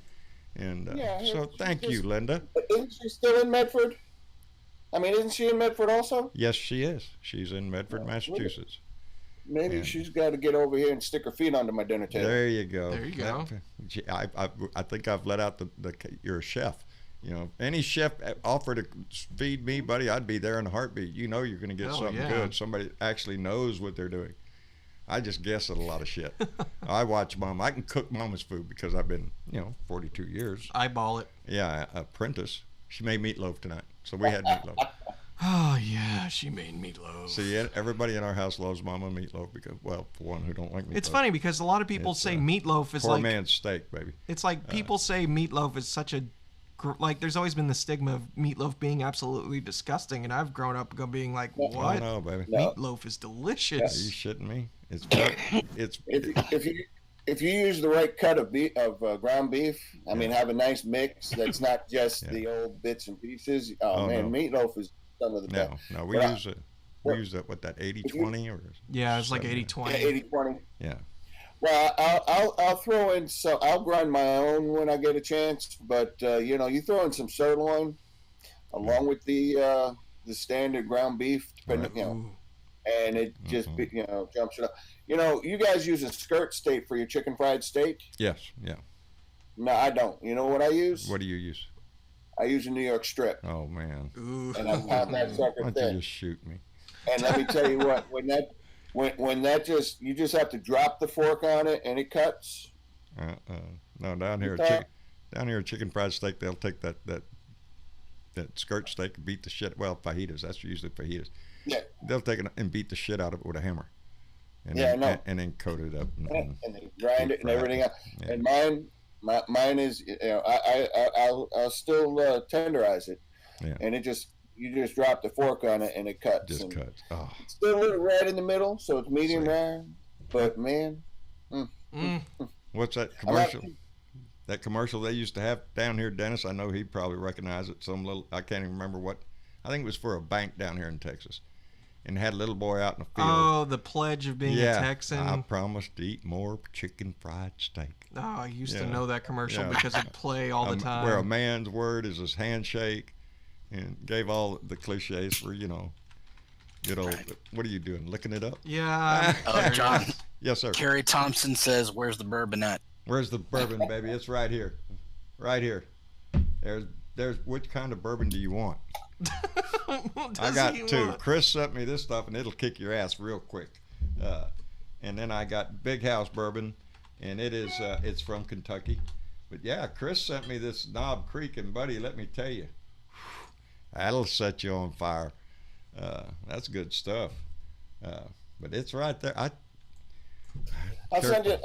And so thank you, Linda. Isn't she still in Medford? I mean, isn't she in Medford also? Yes, she is. She's in Medford, Massachusetts. Maybe she's got to get over here and stick her feet under my dinner table. There you go. There you go. I think I've let out you're a chef. Any chef offer to feed me, buddy, I'd be there in a heartbeat. You're going to get something good. Somebody actually knows what they're doing. I just guess at a lot of shit. I watch Mom. I can cook Mama's food because I've been, 42 years. Eyeball it. Yeah, apprentice. She made meatloaf tonight, so we had meatloaf. Oh, yeah, she made meatloaf. See, everybody in our house loves Mama meatloaf because, well, for one who don't like meatloaf. It's funny because a lot of people say meatloaf is poor man's steak, baby. It's like people say meatloaf is such a... there's always been the stigma of meatloaf being absolutely disgusting, and I've grown up being like, what? No, baby. Meatloaf is delicious. Are you shitting me? If you use the right cut of ground beef, I mean, have a nice mix that's not just the old bits and pieces. Meatloaf is some of the best. No, we use it. We use that 80-20 or it's like 80-20. 80-20. Yeah. Well, I'll throw in I'll grind my own when I get a chance, but you throw in some sirloin along with the standard ground beef, depending, and it just jumps it up. You guys use a skirt steak for your chicken fried steak? Yes, yeah. No, I don't. You know what I use? What do you use? I use a New York strip. Oh man. Ooh. And I pound that sucker Why thin. don't you just shoot me? And let me tell you what, when that you just have to drop the fork on it and it cuts. No, down here chicken fried steak, they'll take that skirt steak and beat the shit. Well, fajitas, that's usually fajitas. Yeah. They'll take it and beat the shit out of it with a hammer. And then coat it up. And they grind it and everything else. Yeah. And mine is, I'll still tenderize it. Yeah. And you just drop the fork on it and it cuts. Cuts. Oh. It's still a little red in the middle, so it's medium rare. But man, what's that commercial? That commercial they used to have down here, Dennis. I know he'd probably recognize it. I can't even remember what. I think it was for a bank down here in Texas, and had a little boy out in the field. Oh, the pledge of being a Texan. I promised to eat more chicken fried steak. Oh, I used to know that commercial because it'd play all the time. Where a man's word is his handshake, and gave all the cliches for good old. What are you doing? Licking it up? Yeah. John. Yes, sir. Carrie Thompson says, "Where's the bourbon at?" Where's the bourbon, baby? It's right here. Right here. There's which kind of bourbon do you want? I got two. Chris sent me this stuff, and it'll kick your ass real quick. And then I got Big House bourbon, and it's from Kentucky. But yeah, Chris sent me this Knob Creek, and buddy, let me tell you, that'll set you on fire. That's good stuff. But it's right there. I'll send you.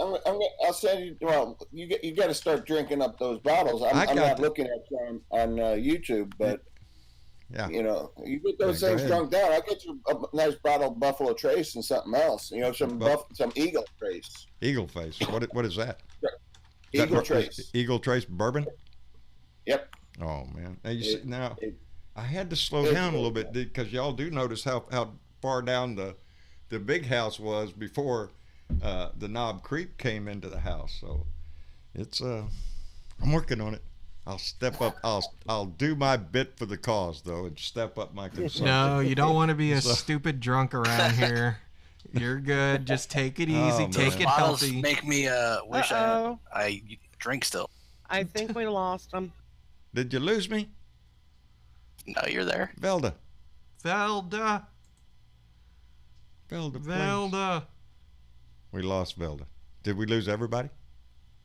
I'll send you. Well, you got to start drinking up those bottles. I'm not looking at you on YouTube, but yeah, you get those things drunk down. I'll get you a nice bottle of Buffalo Trace and something else. Some Eagle Trace. Eagle Face. What is that? Eagle Trace. Eagle Trace bourbon. Yep. Oh man. Now, I had to slow down a little bit because y'all do notice how far down the big house was before the Knob Creek came into the house. So it's I'm working on it. I'll step up. I'll do my bit for the cause though, and step up my consumption. No, you don't want to be a stupid drunk around here. You're good. Just take it easy. Take it bottles healthy. make me wish I drink still. I think we lost him. Did you lose me? No, you're there. Velda. Velda. Velda. Velda. We lost Velda. Did we lose everybody?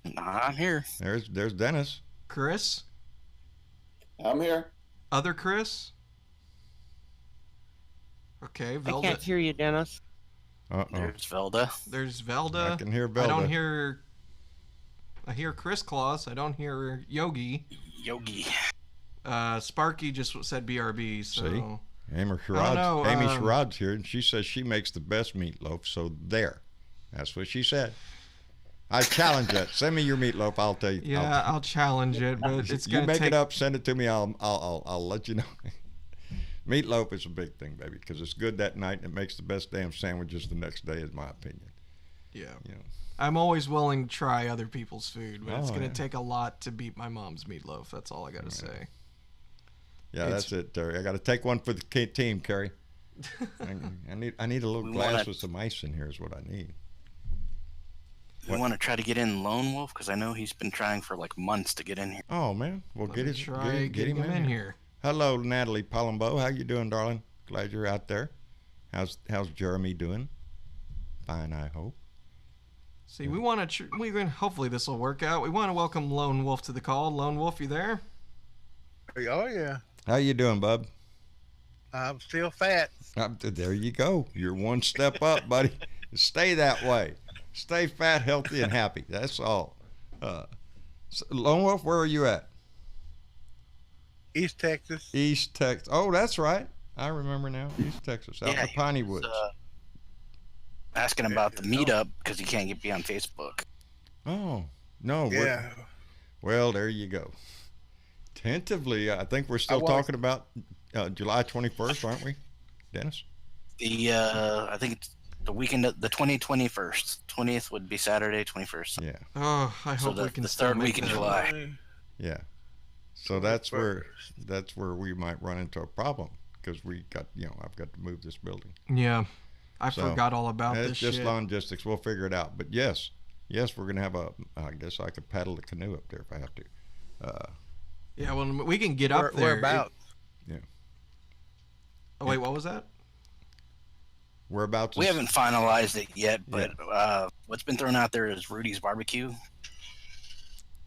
Nah, I'm here. There's Dennis. Chris. I'm here. Other Chris. Okay, Velda. I can't hear you, Dennis. There's Velda. There's Velda. I can hear Velda. I don't hear. I hear Chris Claus. I don't hear Yogi. Sparky just said BRB. So. See? Amy Sherrod's here, and she says she makes the best meatloaf. So there, that's what she said. I challenge that. Send me your meatloaf. I'll tell you. Yeah, I'll challenge it, but it's gonna take... it up. Send it to me. I'll let you know. Meatloaf is a big thing, baby, because it's good that night and it makes the best damn sandwiches the next day, is my opinion. Yeah. I'm always willing to try other people's food, but it's gonna take a lot to beat my mom's meatloaf. That's all I gotta say. Yeah, that's it, Terry. I got to take one for the team, Kerry. I need a little glass with some ice in here is what I need. We want to try to get in Lone Wolf because I know he's been trying for like months to get in here. Oh man, well get him in here. Hello, Natalie Palumbo. How you doing, darling? Glad you're out there. How's Jeremy doing? Fine, I hope. See, we want to. Hopefully this will work out. We want to welcome Lone Wolf to the call. Lone Wolf, you there? Oh yeah. How you doing, bub? I'm still fat. There you go. You're one step up, buddy. Stay that way. Stay fat, healthy, and happy. That's all. Lone Wolf, where are you at? East Texas. East Texas. Oh, that's right. I remember now. East Texas, out in the Piney Woods. Asking about the meetup because he can't get me on Facebook. Oh, no. Yeah. Well, there you go. Tentatively, I think we're still talking about July 21st, aren't we, Dennis? I think it's the weekend, the 21st. 20th would be Saturday, 21st. Yeah. Oh, I hope we can. The third week in July. Yeah. So that's where we might run into a problem because we got I've got to move this building. Yeah, I forgot all about this. It's just logistics. We'll figure it out. But yes, we're gonna have I guess I could paddle the canoe up there if I have to. Yeah, well, we can get up there. Whereabouts? Yeah. Oh wait, what was that? Whereabouts? We haven't finalized it yet, but what's been thrown out there is Rudy's Barbecue.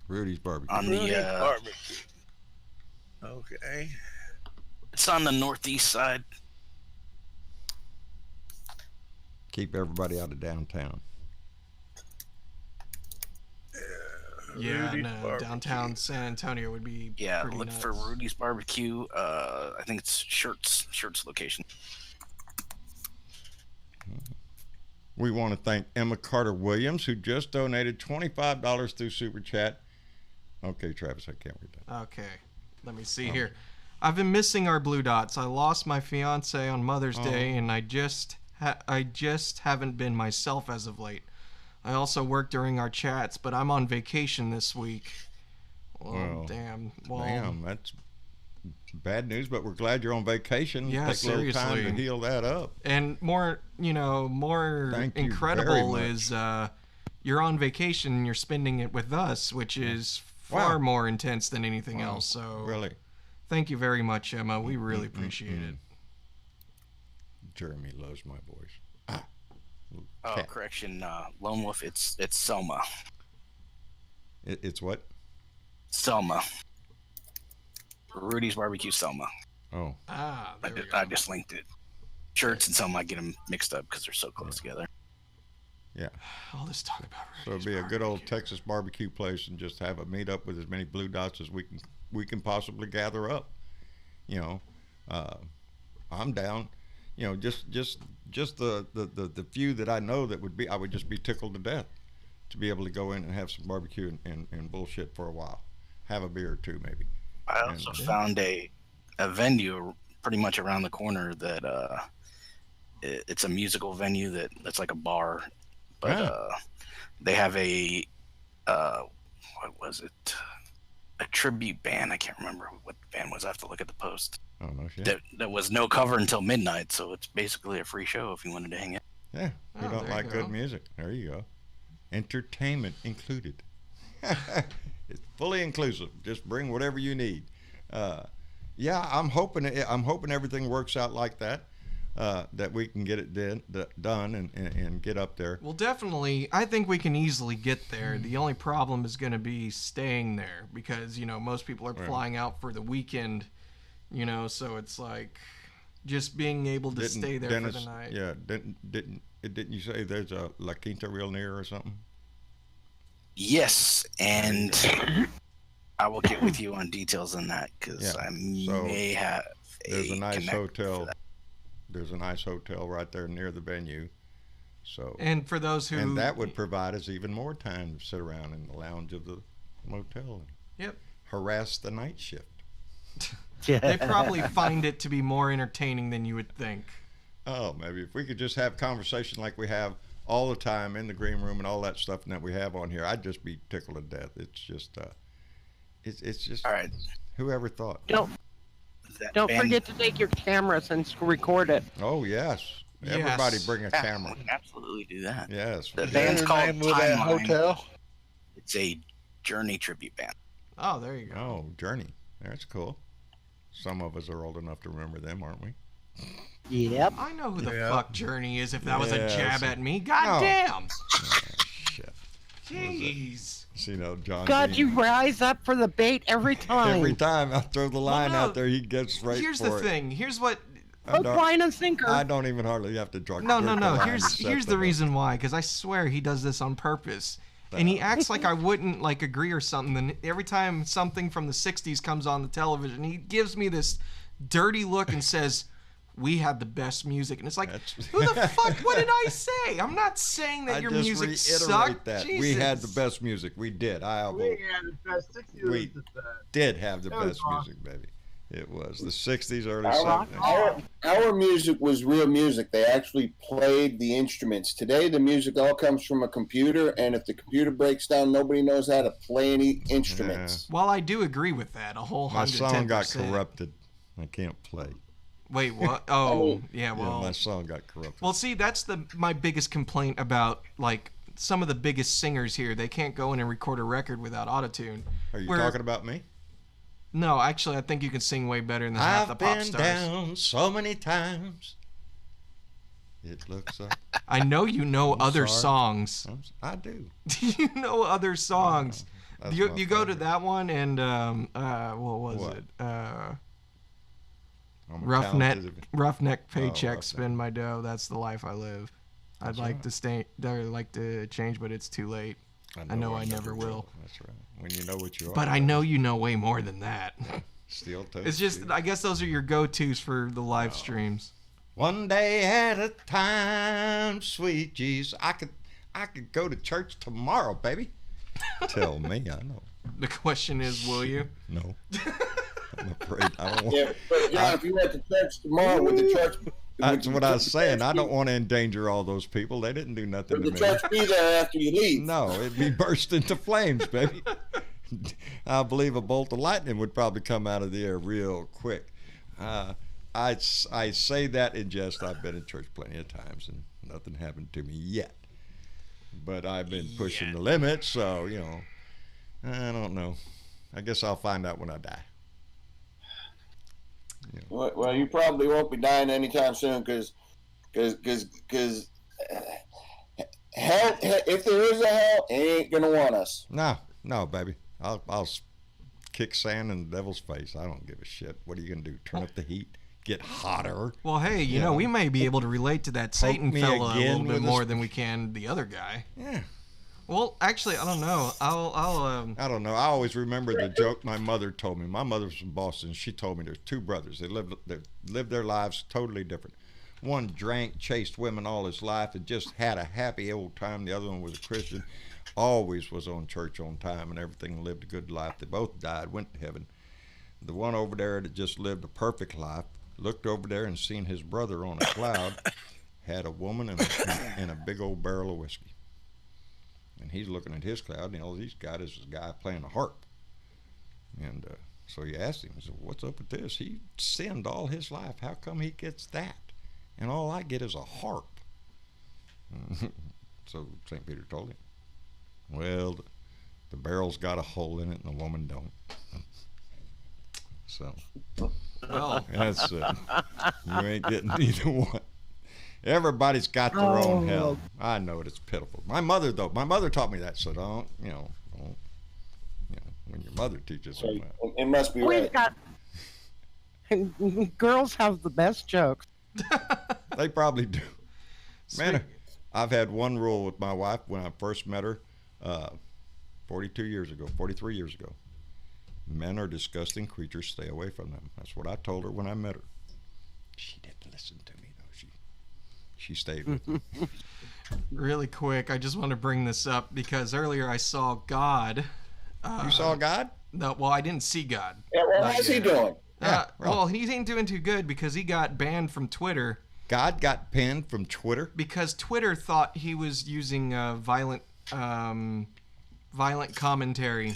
Rudy's Barbecue. On the barbecue. Okay. It's on the northeast side. Keep everybody out of downtown. Yeah, no, downtown San Antonio would be pretty look nuts. for Rudy's Barbecue. I think it's Shirts location. We want to thank Emma Carter Williams, who just donated $25 through Super Chat. Okay, Travis, I can't read that. Okay, let me see here. I've been missing our Blue Dots. I lost my fiance on Mother's Day, and I just haven't been myself as of late. I also work during our chats, but I'm on vacation this week. Well, damn. Well, damn, that's bad news, but we're glad you're on vacation. Yeah, Take a little time to heal that up. And more incredible is you're on vacation and you're spending it with us, which is far more intense than anything else. So really, thank you very much, Emma. We really appreciate it. Jeremy loves my voice. Oh, correction, Lone Wolf. It's Selma. It's what? Selma. Rudy's Barbecue Selma. Oh, There we go. I just linked it. Shirts and Selma, I get them mixed up because they're so close together. yeah. All this talk about So it'd be a good old Texas barbecue place, and just have a meet up with as many blue dots as we can possibly gather up. You know, I'm down. You know, just the few that I know that I would just be tickled to death to be able to go in and have some barbecue and bullshit for a while, have a beer or two maybe. I also found a venue pretty much around the corner that it's a musical venue that's like a bar, but they have a what was it? A tribute band. I can't remember what the band was. I have to look at the post. Oh no shit. That was no cover until midnight, so it's basically a free show if you wanted to hang out. Yeah, who Oh, don't there like you good go. music? There you go. Entertainment included. It's fully inclusive. Just bring whatever you need. Yeah, I'm hoping everything works out like that. That we can get it done and get up there. Well, definitely, I think we can easily get there. The only problem is going to be staying there because, you know, most people are flying out for the weekend, you know, so it's like just being able to stay there Dennis, for the night. Yeah, didn't you say there's a La Quinta real near or something? Yes, and I will get with you on details on that because I may have There's a nice connection for hotel. that. There's a nice hotel right there near the venue. So And for those who... and that would provide us even more time to sit around in the lounge of the motel and Yep. harass the night shift. They probably find it to be more entertaining than you would think. Oh, maybe if we could just have conversation like we have all the time in the green room and all that stuff that we have on here, I'd just be tickled to death. It's just, it's just. All right. Whoever thought? Don't forget to take your cameras and record it. Oh yes, everybody bring a Yeah, camera. we can absolutely do that. Yes. The Is that band's the called name of that Timeline. hotel? It's a Journey tribute band. Oh, there you go. Oh, Journey. That's cool. Some of us are old enough to remember them, aren't we? Yep. I know who the Yeah. fuck Journey is if that was a Yes. jab at me. God No. damn. Oh, shit. Jeez. You know, John. God, Dean. you rise up for the bait every time. Every time I throw the line no. out there, he gets right Here's for the it. thing. Here's what... Hook, line, and sinker. I don't even hardly have to draw. No. the line Here's to set here's the them up. reason why. Because I swear he does this on purpose. And he acts like I wouldn't like agree or something. And every time something from the '60s comes on the television, he gives me this dirty look and says, "We had the best music." And it's like, who the fuck? What did I say? I'm not saying that I your just music reiterate sucked. that Jesus. we had the best music. We did. We had the best 60 was We the best. did have the That was best awesome. music, baby. It was the '60s, early Our, '70s. our music was real music. They actually played the instruments. Today, the music all comes from a computer, and if the computer breaks down, nobody knows how to play any instruments. Well, I do agree with that. A whole My 110%. song got corrupted. I can't play. Wait, what? Oh, yeah. Yeah, Well, my song got corrupted. Well, see, that's my biggest complaint about like some of the biggest singers here. They can't go in and record a record without autotune. Are you Where- talking about me? No, actually, I think you can sing way better than half the I've pop been stars. down so many times. It looks like I know you know other sorry. songs. I do. You know other songs. That's You my go to favorite. that one and what was What? it? I'm a Roughneck talented- paycheck, Roughneck. spend my dough. That's the life I live. I'd like to stay. I'd like to change, but it's too late. I know I never will. That's right. When you know what you are. But I know you know way more than that. Steel toes. It's just, I guess those are your go-tos for the live streams. One day at a time, sweet Jesus. I could go to church tomorrow, baby. Tell me, I know. The question is, will you? No. I'm afraid I don't want. Yeah, but John, if you went to church tomorrow, would the church? That's would what I was the saying. church I be- don't want to endanger all those people. They didn't do nothing Would to the me. church be there after you leave? No, it'd be burst into flames, baby. I believe a bolt of lightning would probably come out of the air real quick. I say that in jest. I've been in church plenty of times and nothing happened to me yet. But I've been pushing the limits, so, you know, I don't know. I guess I'll find out when I die. Well, you probably won't be dying anytime soon, because hell, if there is a hell, it ain't gonna want us. No, baby. I'll kick sand in the devil's face. I don't give a shit. What are you gonna do? Turn up the heat? Get hotter? Well, hey, you know, we may be able to relate to that Satan me fella a again little bit with more this- than we can the other guy. Yeah. Well, actually, I don't know. I don't know. I always remember the joke my mother told me. My mother's from Boston. She told me there's two brothers. They lived their lives totally different. One drank, chased women all his life, and just had a happy old time. The other one was a Christian, always was on church on time and everything, lived a good life. They both died, went to heaven. The one over there that just lived a perfect life looked over there and seen his brother on a cloud, had a woman and a big old barrel of whiskey. And he's looking at his cloud, and all he's got is a guy playing a harp. And so he asked him, he said, what's up with this? He sinned all his life. How come he gets that? And all I get is a harp. So St. Peter told him, well, the barrel's got a hole in it and the woman don't. So Well, that's you ain't getting either one. Everybody's got their own hell. I know it. It's pitiful. My mother taught me that. So don't, when your mother teaches So them that. it must be We've right. got girls have the best jokes. They probably do. Man, I've had one rule with my wife when I first met her 43 years ago. Men are disgusting creatures. Stay away from them. That's what I told her when I met her. She didn't listen to me, though. She stayed with me. really quick, I just want to bring this up because earlier I saw God. You saw God? No, well, I didn't see God. Yeah, well, how's he doing? Well, he ain't doing too good because he got banned from Twitter. God got banned from Twitter? Because Twitter thought he was using violent commentary.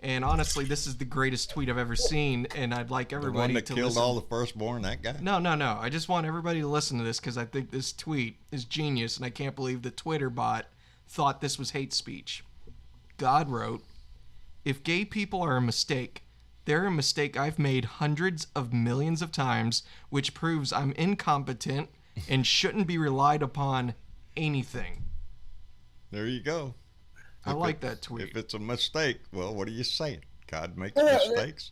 And honestly, this is the greatest tweet I've ever seen, and I'd like The everybody one that to killed listen. all the firstborn, that guy? No. I just want everybody to listen to this because I think this tweet is genius, and I can't believe the Twitter bot thought this was hate speech. God wrote, "If gay people are a mistake, they're a mistake I've made hundreds of millions of times, which proves I'm incompetent and shouldn't be relied upon anything." There you go. I like that tweet. If it's a mistake, well, what are you saying? God makes Yeah, mistakes.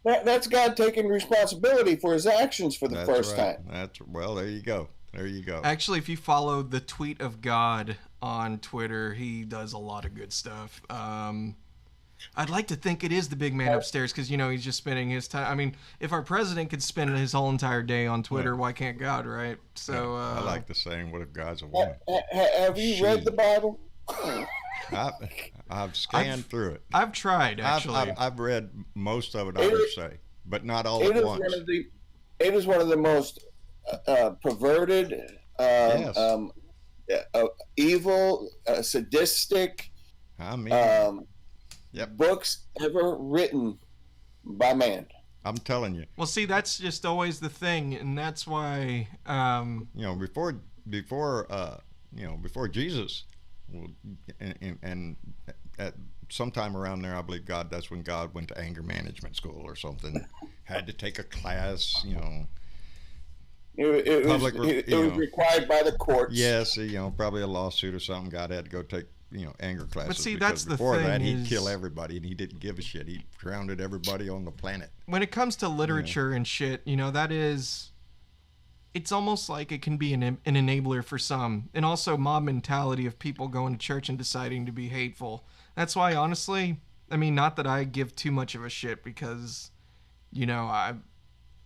That's God taking responsibility for his actions for the That's first right. time. Well, there you go. There you go. Actually, if you follow the Tweet of God on Twitter, he does a lot of good stuff. I'd like to think it is the big man upstairs because, he's just spending his time. I mean, if our president could spend his whole entire day on Twitter, why can't God, right? So I like the saying, what if God's a woman? Have you read the Bible? I've scanned through it. I've tried, actually. I've read most of it, I would say, but not all at once. It is one of the most perverted, evil, sadistic books ever written by man. I'm telling you. Well, see, that's just always the thing, and that's why. Before Jesus, and at sometime around there, I believe that's when God went to anger management school or something. Had to take a class, It was required by the courts. Yes, probably a lawsuit or something. God had to go take anger classes. But see, because that's the before thing that, he'd is- kill everybody, and he didn't give a shit. He drowned everybody on the planet. When it comes to literature and shit, that is. It's almost like it can be an enabler for some, and also mob mentality of people going to church and deciding to be hateful. That's why, honestly, not that I give too much of a shit because, I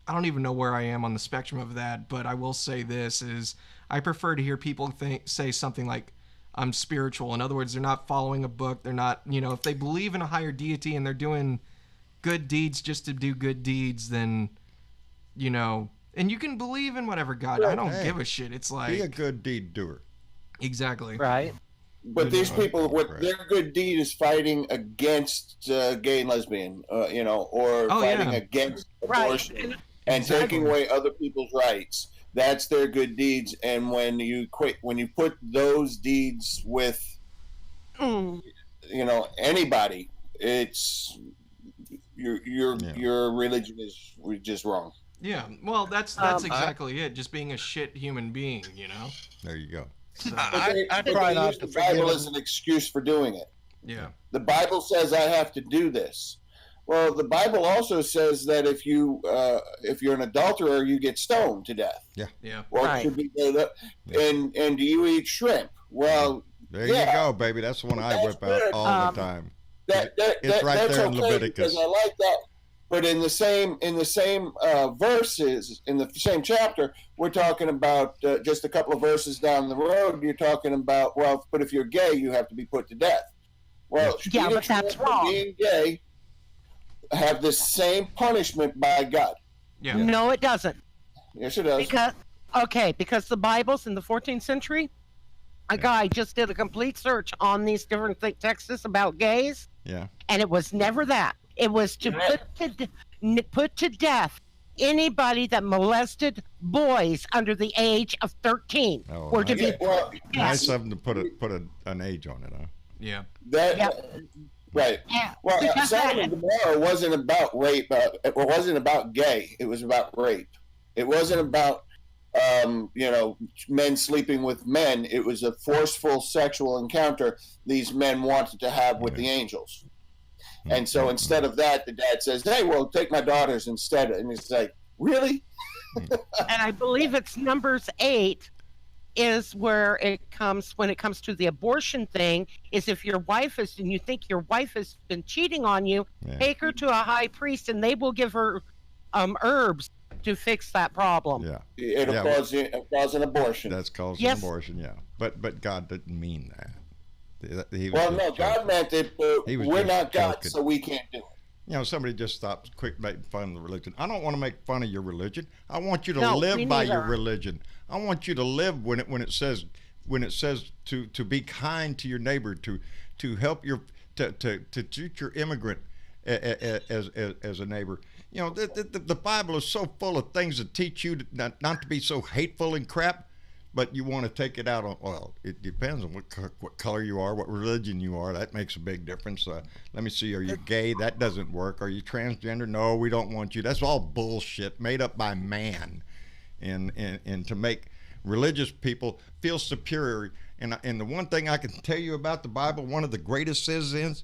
don't even know where I am on the spectrum of that, but I will say this is I prefer to hear people say something like, I'm spiritual. In other words, they're not following a book. They're not, if they believe in a higher deity and they're doing good deeds just to do good deeds, then, and you can believe in whatever God. I don't give a shit. It's like Be a good deed doer. Exactly. Right. But these people, their good deed is fighting against gay and lesbian, or fighting against abortion and taking away other people's rights. That's their good deeds. And when you put those deeds with, anybody, it's your religion is just wrong. Yeah, well, that's exactly it. Just being a shit human being, There you go. So, I try not to the Bible forget as an excuse for doing it. yeah. The Bible says I have to do this. Well, the Bible also says that if you're an adulterer, you get stoned to death. Yeah. Or Right. should be and do you eat shrimp? Well, There yeah, you go, baby. That's the one I whip out good. all the time. It's right that's there in okay Leviticus. because I like that. But in the same verses in the same chapter, we're talking about just a couple of verses down the road. You're talking about but if you're gay, you have to be put to death. Well, Yeah, eating but that's shrimp and wrong. being gay have the same punishment by God. Yeah. No, it doesn't. Yes, it does. Because the Bibles in the 14th century, a guy just did a complete search on these different texts about gays, Yeah. and it was never that. It was to put to death anybody that molested boys under the age of 13. Oh, Or to nice. be Nice of them to put an age on it, huh? Yeah. Right. Yeah, Well, because Sodom and Gomorrah wasn't about rape. It wasn't about gay. It was about rape. It wasn't about men sleeping with men. It was a forceful sexual encounter these men wanted to have with the angels. And so instead of that, the dad says, "Hey, well, take my daughters instead." And it's like, really? And I believe it's Numbers 8 is where it comes when it comes to the abortion thing, is if your wife is, and you think your wife has been cheating on you, take her to a high priest and they will give her herbs to fix that problem. Yeah. It'll cause an abortion. That's causing an abortion, yeah. But God didn't mean that. He was No, God meant it, but we're not God, so we can't do it. Somebody just stopped quick making fun of the religion. I don't want to make fun of your religion. I want you to No, live me by neither. your religion. I want you to live when it says to be kind to your neighbor, to help to treat your immigrant as a neighbor. The Bible is so full of things that teach you not to be so hateful and crap. But you want to take it out on, well, it depends on what color you are, what religion you are. That makes a big difference. Let me see, are you gay? That doesn't work. Are you transgender? No, we don't want you. That's all bullshit made up by man and to make religious people feel superior. And the one thing I can tell you about the Bible, one of the greatest sins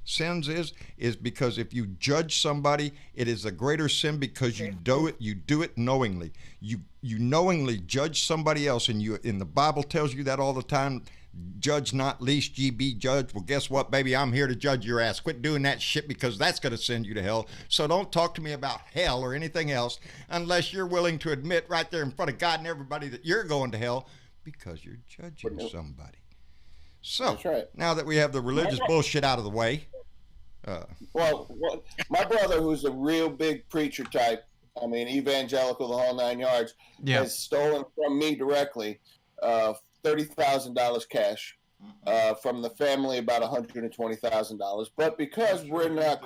is because if you judge somebody, it is a greater sin because you do it knowingly. You knowingly judge somebody else, and the Bible tells you that all the time. Judge not, lest ye be judged. Well, guess what, baby? I'm here to judge your ass. Quit doing that shit because that's going to send you to hell. So don't talk to me about hell or anything else unless you're willing to admit right there in front of God and everybody that you're going to hell because you're judging somebody. So, That's right. Now that we have the religious bullshit out of the way. Well, my brother, who's a real big preacher type, I mean, evangelical, the whole 9 yards, has stolen from me directly $30,000 cash, from the family about $120,000. But because we're not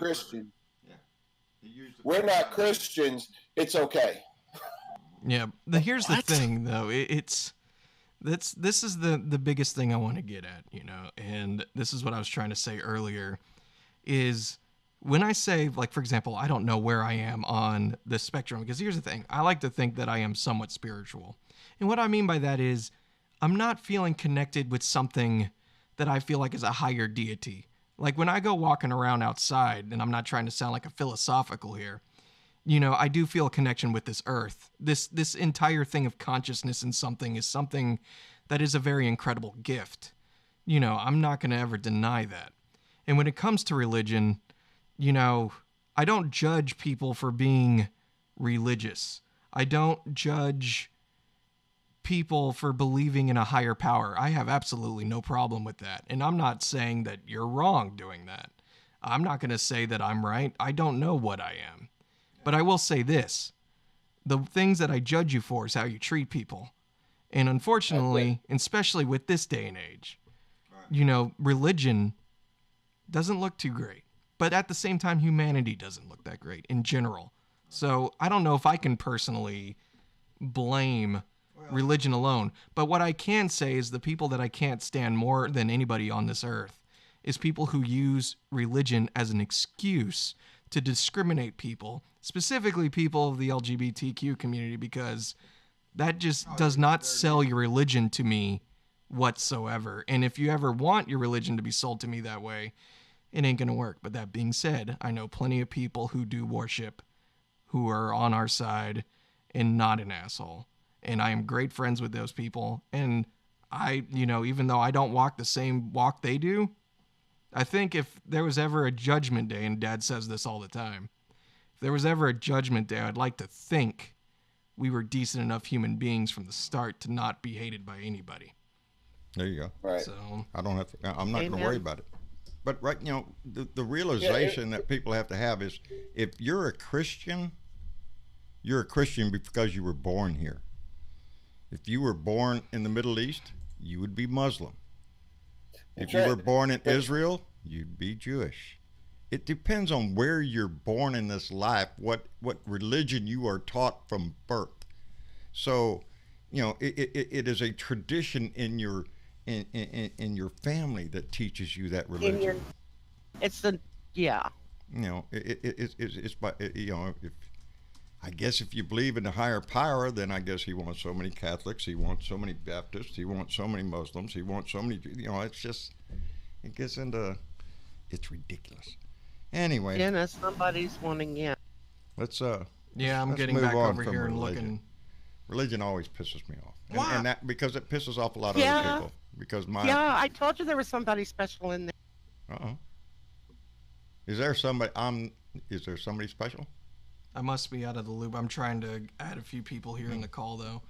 Christians, it's okay. Yeah. Here's the thing, though. This is the biggest thing I want to get at, and this is what I was trying to say earlier, is when I say, like, for example, I don't know where I am on the spectrum, because here's the thing. I like to think that I am somewhat spiritual. And what I mean by that is I'm not feeling connected with something that I feel like is a higher deity. Like when I go walking around outside, and I'm not trying to sound like a philosophical here, I do feel a connection with this earth. This entire thing of consciousness in something is something that is a very incredible gift. I'm not going to ever deny that. And when it comes to religion, I don't judge people for being religious. I don't judge people for believing in a higher power. I have absolutely no problem with that. And I'm not saying that you're wrong doing that. I'm not going to say that I'm right. I don't know what I am. But I will say this. The things that I judge you for is how you treat people. And unfortunately, especially with this day and age, religion doesn't look too great. But at the same time, humanity doesn't look that great in general. So I don't know if I can personally blame religion alone. But what I can say is the people that I can't stand more than anybody on this earth is people who use religion as an excuse to discriminate people, specifically people of the LGBTQ community, because that just does not sell your religion to me whatsoever. And if you ever want your religion to be sold to me that way, it ain't gonna work. But that being said, I know plenty of people who do worship, who are on our side and not an asshole. And I am great friends with those people. And I, even though I don't walk the same walk they do, I think if there was ever a judgment day, and Dad says this all the time, if there was ever a judgment day, I'd like to think we were decent enough human beings from the start to not be hated by anybody. There you go. Right. So I'm not going to worry about it. But the realization that people have to have is, if you're a Christian because you were born here. If you were born in the Middle East, you would be Muslim. If you were born in Israel, you'd be Jewish. It depends on where you're born in this life, what religion you are taught from birth. So, it is a tradition in your family that teaches you that religion. It's I guess if you believe in the higher power, then I guess he wants so many Catholics, he wants so many Baptists, he wants so many Muslims, he wants so many, it's just, it gets into, it's ridiculous. Anyway. Yeah, somebody's wanting, Let's I'm let's getting move back on over from here and religion. looking. Religion always pisses me off. Why? And that, because it pisses off a lot of other people. Because I told you there was somebody special in there. Uh-oh. Is there somebody special? I must be out of the loop. I'm trying to add a few people here in the call, though.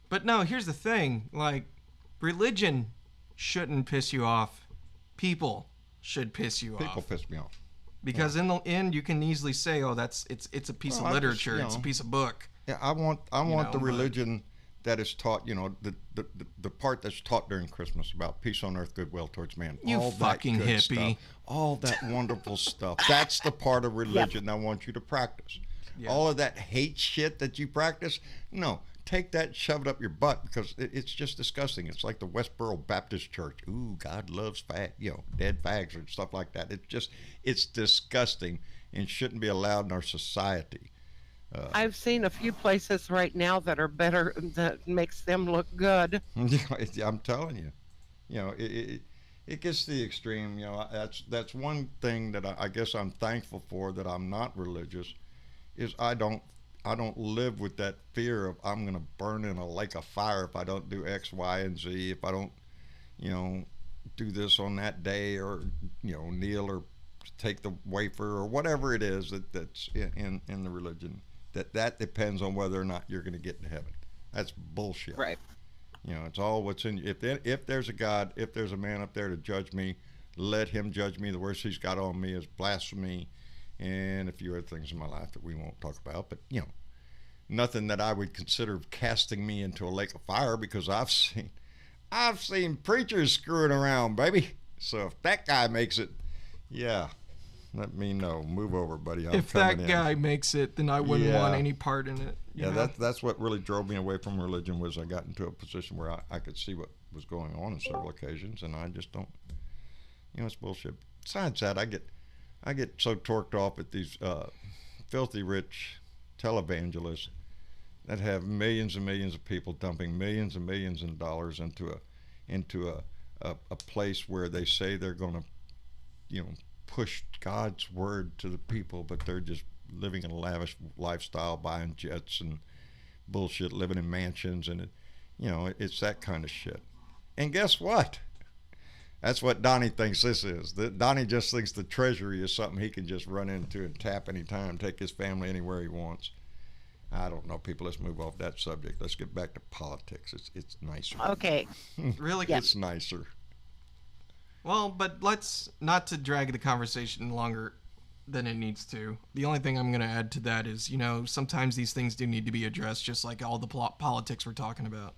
But no, here's the thing. Like, religion shouldn't piss you off. People should piss you off. People piss me off. Because in the end, you can easily say, "Oh, it's a piece of literature. It's a piece of book." Yeah, I want the religion that is taught. The part that's taught during Christmas about peace on earth, goodwill towards man. You all fucking that good hippie. Stuff, all that wonderful stuff. That's the part of religion I want you to practice. Yeah. All of that hate shit that you practice, no. Take that, shove it up your butt, because it's just disgusting. It's like the Westboro Baptist Church. Ooh, God loves dead fags and stuff like that. It's disgusting and shouldn't be allowed in our society. I've seen a few places right now that are better, that makes them look good. I'm telling you, it gets to the extreme. That's one thing that I guess I'm thankful for, that I'm not religious, is I don't live with that fear of I'm going to burn in a lake of fire if I don't do X, Y, and Z, if I don't, do this on that day, or, kneel or take the wafer or whatever it is that's in the religion. That depends on whether or not you're going to get to heaven. That's bullshit. Right. It's all what's in you. If there's a God, if there's a man up there to judge me, let him judge me. The worst he's got on me is blasphemy, and a few other things in my life that we won't talk about. But nothing that I would consider casting me into a lake of fire, because I've seen preachers screwing around, baby. So if that guy makes it, let me know. Move over, buddy. If that guy makes it, then I wouldn't want any part in it. That's what really drove me away from religion, was I got into a position where I could see what was going on several occasions, and I just don't. It's bullshit. Besides that, I get so torqued off at these filthy rich televangelists that have millions and millions of people dumping millions and millions of dollars into a place where they say they're going to, push God's word to the people, but they're just living in a lavish lifestyle, buying jets and bullshit, living in mansions, and it's that kind of shit. And guess what? That's what Donnie thinks this is. Donnie just thinks the treasury is something he can just run into and tap anytime, take his family anywhere he wants. I don't know, people. Let's move off that subject. Let's get back to politics. It's nicer. Okay. Really? It's nicer. Well, but let's not to drag the conversation longer than it needs to. The only thing I'm going to add to that is, sometimes these things do need to be addressed, just like all the politics we're talking about,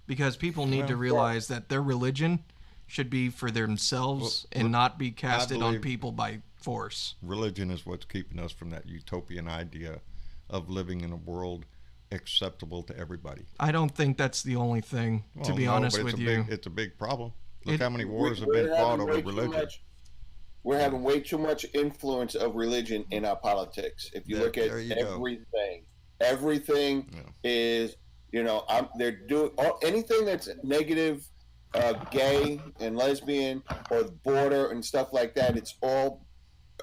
because people need to realize that their religion should be for themselves and not be casted on people by force. Religion is what's keeping us from that utopian idea of living in a world acceptable to everybody. I don't think that's the only thing, to be honest with you. It's a big problem. Look how many wars have been fought over religion. We're having way too much influence of religion in our politics. If you look at everything is, they're doing anything that's negative gay and lesbian or border and stuff like that. It's all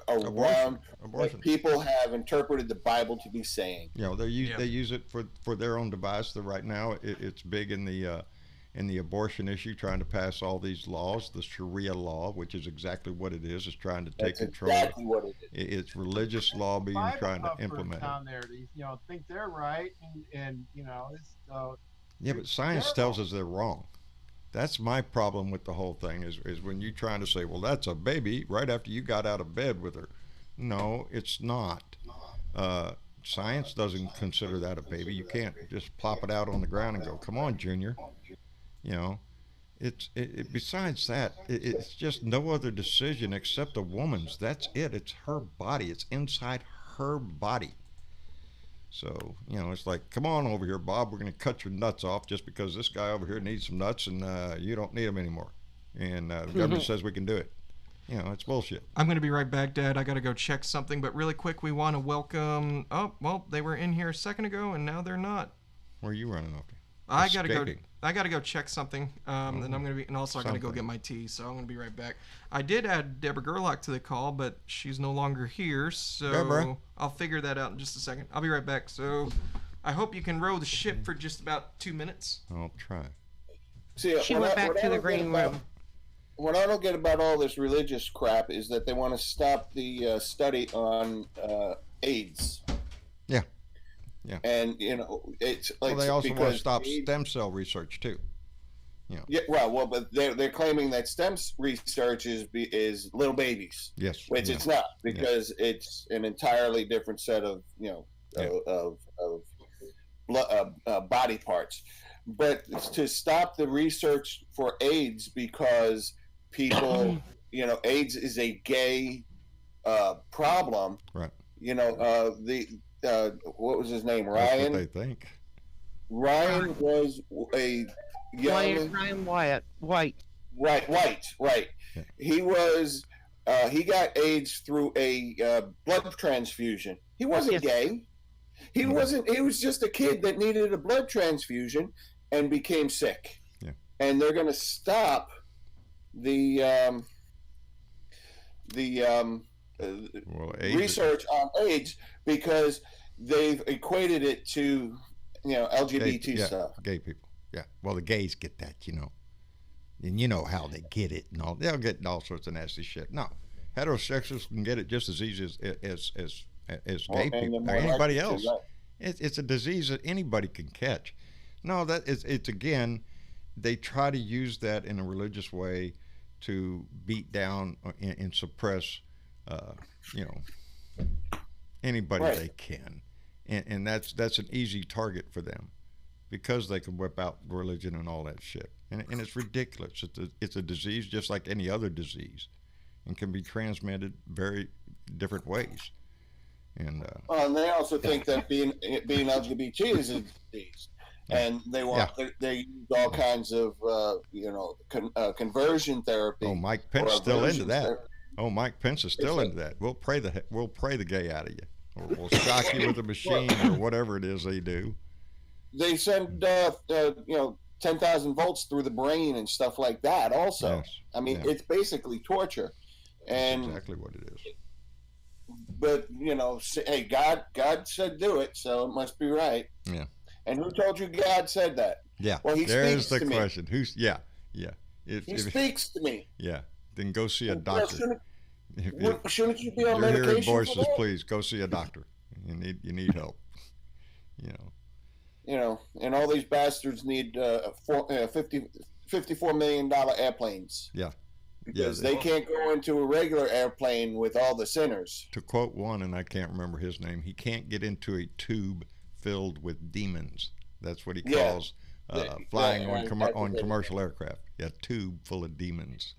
around Abortion. what people have interpreted the Bible to be saying. You know, they use it for their own device. Right now, it's big in the abortion issue, trying to pass all these laws, the Sharia law, which is exactly what it is. It's trying to take control. Exactly what it is. It's religious law being trying to implement down it. there, think they're right, and it's Yeah, but science tells us they're wrong. That's my problem with the whole thing is when you're trying to say, well, that's a baby right after you got out of bed with her. No, it's not. Science doesn't consider that a baby. You can't just plop it out on the ground and go, come on, Junior. You know, besides that, it's just no other decision except a woman's. That's it. It's her body. It's inside her body. So, it's like, come on over here, Bob. We're going to cut your nuts off just because this guy over here needs some nuts and you don't need them anymore. And the government says we can do it. It's bullshit. I'm going to be right back, Dad. I got to go check something. But really quick, we want to welcome... Oh, well, they were in here a second ago, and now they're not. Where are you running off to? I gotta go check something. And I'm gonna be, and also I gotta go get my tea. So I'm gonna be right back. I did add Deborah Gerlach to the call, but she's no longer here. So Deborah. I'll figure that out in just a second. I'll be right back. So I hope you can row the ship for just about 2 minutes. I'll try. See, She went back to the green room. What I don't get about all this religious crap is that they want to stop the study on AIDS. Yeah. Yeah. And it's like, well, they also want to stop AIDS, stem cell research too. Yeah, but they're claiming that stem research is little babies. Yes. Which it's not, because it's an entirely different set of body parts. But to stop the research for AIDS because people, AIDS is a gay problem. Right. What was his name? That's Ryan. what they think. Ryan was a young Ryan White. Right. Yeah. He was. He got AIDS through a blood transfusion. He wasn't gay. He wasn't. He was just a kid that needed a blood transfusion and became sick. Yeah. And they're going to stop the research on AIDS because they've equated it to LGBT stuff. Gay people. Yeah. Well, the gays get that, and how they get it and all. They'll get all sorts of nasty shit. No, heterosexuals can get it just as easy as gay people or anybody else. It's a disease that anybody can catch. No, it's again, they try to use that in a religious way to beat down and suppress, anybody they can, and that's an easy target for them because they can whip out religion and all that shit, and it's ridiculous. It's a disease just like any other disease, and can be transmitted very different ways. And they also think that being LGBT is a disease, and they want they use all kinds of conversion therapy. Oh, Mike Pence is still into that. Mike Pence is still into that. We'll pray the gay out of you, or we'll shock you with a machine or whatever it is they do. They send 10,000 volts through the brain and stuff like that. Also, yes. I mean, it's basically torture. And that's exactly what it is. But hey, God said do it, so it must be right. Yeah. And who told you God said that? Yeah. Well, he there's speaks the to question. Me. He speaks to me. Yeah. Then go see a doctor. Shouldn't you be on you're medication? Hearing voices, for that? please go see a doctor. You need help. And all these bastards need $54 million airplanes. Yeah. Because they can't go into a regular airplane with all the sinners. To quote one, and I can't remember his name, he can't get into a tube filled with demons. That's what he calls flying on commercial aircraft. Yeah, tube full of demons.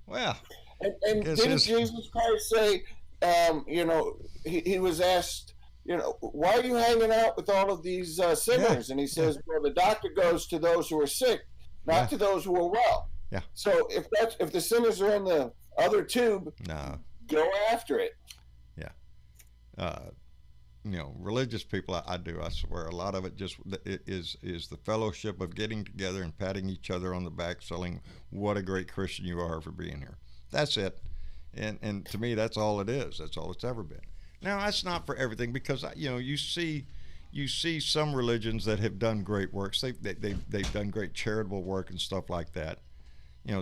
Well, and didn't Jesus Christ say, he was asked, why are you hanging out with all of these sinners? And he says, well, the doctor goes to those who are sick, not to those who are well. Yeah. So if the sinners are in the other tube, go after it. Yeah. religious people, I do. I swear, a lot of it just is the fellowship of getting together and patting each other on the back, saying, "What a great Christian you are for being here." That's it. And to me, that's all it is. That's all it's ever been. Now, that's not for everything, because you see some religions that have done great works. They've done great charitable work and stuff like that.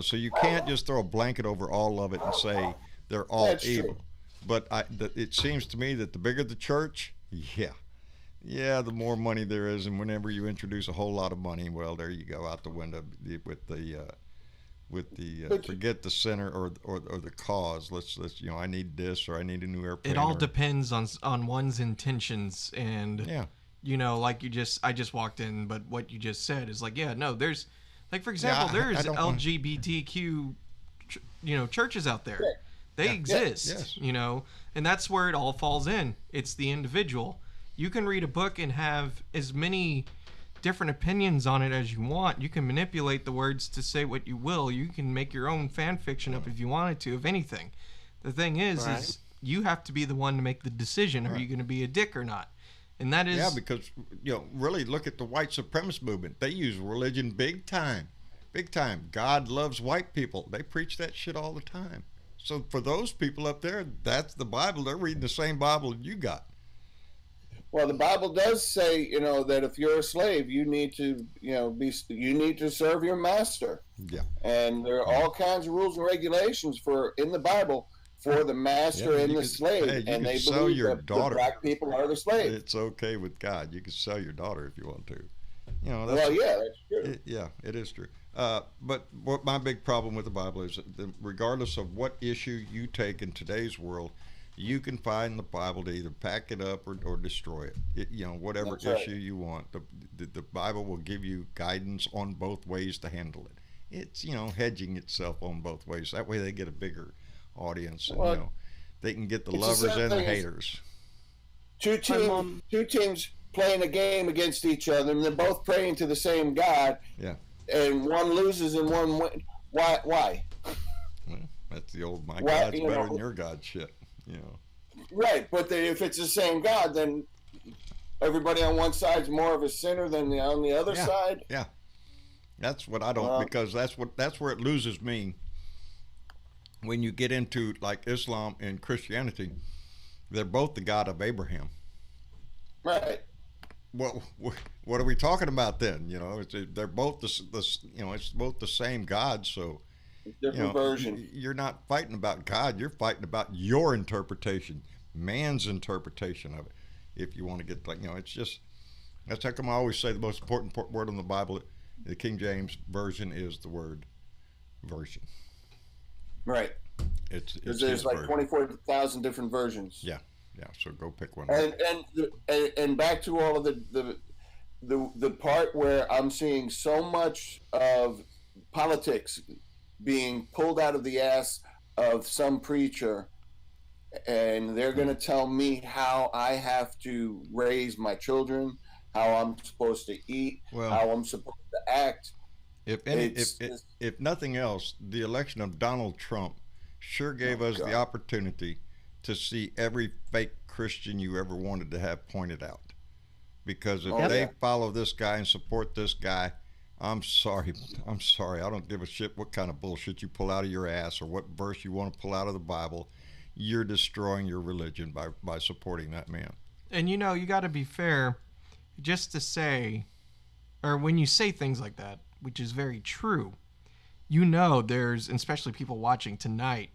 So you can't just throw a blanket over all of it and say they're all That's evil. true. But it seems to me that the bigger the church, the more money there is, and whenever you introduce a whole lot of money, well, there you go out the window with the forget the sinner or the cause. Let's I need this, or I need a new airplane. It all depends on one's intentions, and like I just walked in, but what you just said is like, there's like, for example, there's LGBTQ churches out there. Yeah. They exist, yes. And that's where it all falls in. It's the individual. You can read a book and have as many different opinions on it as you want. You can manipulate the words to say what you will. You can make your own fan fiction up if you wanted to, of anything. The thing is you have to be the one to make the decision. Are you going to be a dick or not? And that is... because, really look at the white supremacist movement. They use religion big time. Big time. God loves white people. They preach that shit all the time. So for those people up there, that's the Bible. They're reading the same Bible you got. Well, the Bible does say, that if you're a slave, you need to, you need to serve your master. Yeah. And there are all kinds of rules and regulations in the Bible for the master and the slave. And they believe that the black people are the slave. It's okay with God. You can sell your daughter if you want to. That's true. It is true. But what my big problem with the Bible is that regardless of what issue you take in today's world, you can find the Bible to either pack it up or destroy it. Whatever issue you want, the Bible will give you guidance on both ways to handle it. It's hedging itself on both ways. That way they get a bigger audience, and they can get the lovers and the haters. Two teams playing a game against each other, and they're both praying to the same God. Yeah. And one loses and one wins. Why? Well, that's the old "my God's better than your God" shit. Right, but if it's the same God, then everybody on one side's more of a sinner than on the other side. Yeah, that's what I don't, because that's where it loses me. When you get into like Islam and Christianity, they're both the God of Abraham. Right. Well, what are we talking about then? They're both it's both the same God. So, different version. You're not fighting about God. You're fighting about your interpretation, man's interpretation of it. If you want to get it's just, that's how come I always say the most important word in the Bible, the King James version, is the word version. Right. It's there's like 24,000 different versions. Yeah. So go pick one. And back to all of the part where I'm seeing so much of politics being pulled out of the ass of some preacher, and they're going to tell me how I have to raise my children, how I'm supposed to eat, how I'm supposed to act. If nothing else, the election of Donald Trump sure gave us the opportunity to see every fake Christian you ever wanted to have pointed out. Because if they follow this guy and support this guy, I'm sorry. I don't give a shit what kind of bullshit you pull out of your ass or what verse you want to pull out of the Bible. You're destroying your religion by supporting that man. And you got to be fair, just to say, or when you say things like that, which is very true, there's, especially people watching tonight,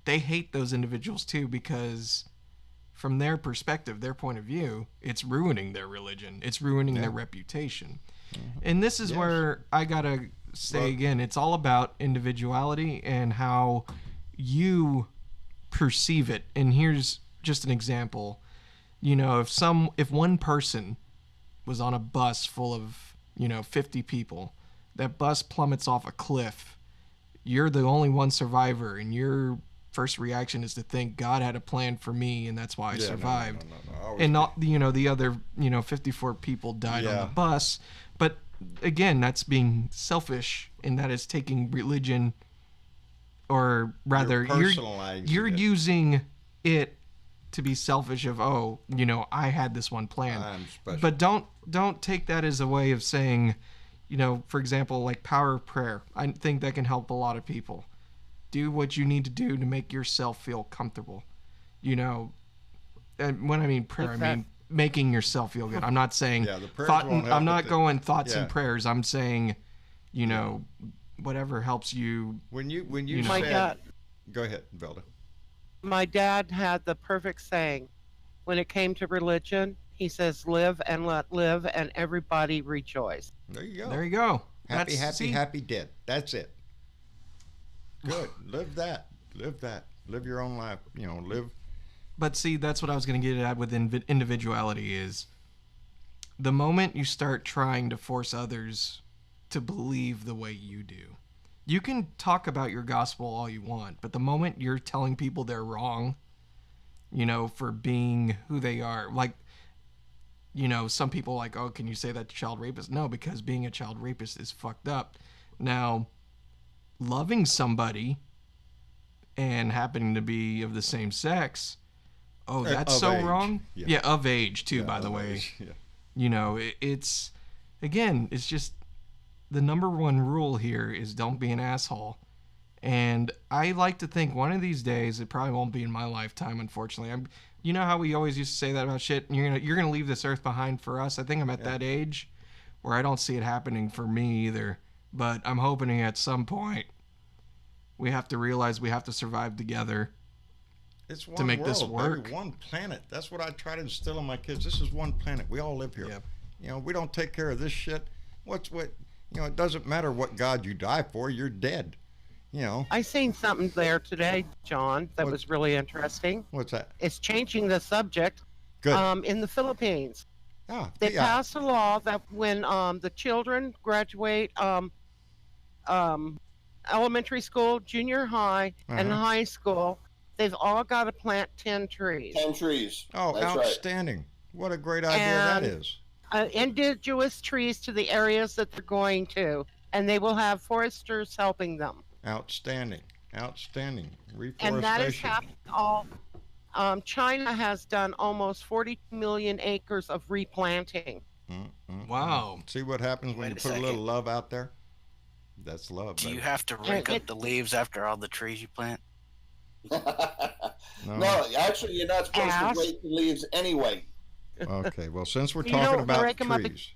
they hate those individuals too, because from their perspective, their point of view, it's ruining their religion. It's ruining their reputation. Mm-hmm. And this is where I gotta say again, it's all about individuality and how you perceive it. And here's just an example. If one person was on a bus full of 50 people, that bus plummets off a cliff, you're the only one survivor, and your first reaction is to think God had a plan for me, and that's why I survived. No. And not the other 54 people died on the bus. But again, that's being selfish, and that is taking religion, or rather, you're using it to be selfish of, oh, you know, I had this one plan. I'm special. But don't take that as a way of saying, you know, for example, like power of prayer. I think that can help a lot of people. Do what you need to do to make yourself feel comfortable. You know, and when I mean prayer, I mean making yourself feel good. I'm not saying the prayers won't help I'm not with going thoughts yeah. and prayers. I'm saying, you know, whatever helps you. When you know. My said, dad, go ahead, Velda. my dad had the perfect saying when it came to religion. He says, "Live and let live, and everybody rejoice." There you go. There you go. Happy, See? happy, dead. That's it. Good. Live that. Live that. Live your own life. You know, live. But see, that's what I was going to get at with individuality is the moment you start trying to force others to believe the way you do. You can talk about your gospel all you want, but the moment you're telling people they're wrong, you know, for being who they are, like, you know, some people like, oh, can you say that to child rapist? No, because being a child rapist is fucked up. Now, loving somebody and happening to be of the same sex, oh, that's Of so age. wrong. Yeah. Yeah, of age too, Yeah, by the of way. age, yeah. You know, it's again, it's just the number one rule here is don't be an asshole. And I like to think one of these days, it probably won't be in my lifetime, unfortunately. You know how we always used to say that about shit, and you're gonna leave this earth behind for us. I think I'm at that age where I don't see it happening for me either. But I'm hoping at some point we have to realize we have to survive together. It's one to make world, this work. baby, one planet. That's what I try to instill in my kids. This is one planet. We all live here. Yep. You know, we don't take care of this shit. You know, it doesn't matter what God you die for. You're dead. You know. I seen something there today, John, that What? was really interesting. What's that? It's changing the subject. Good. In the Philippines, Oh, they yeah. passed a law that when the children graduate elementary school, junior high, and Uh-huh. high school, they've all got to plant 10 trees. 10 trees. Oh, That's right. outstanding. What a great idea that And- is. Indigenous trees to the areas that they're going to, and they will have foresters helping them. Outstanding. Outstanding. And that is Reforestation. happening all. China has done almost 40 million acres of replanting. Wow. See what happens when Wait you a put a second. little love out there? That's love. Do you baby. have to rake it- up the leaves after all the trees you plant? No, actually, you're not supposed Ass. to rake the leaves anyway. Okay, well, since we're You talking don't about rake 'em up trees,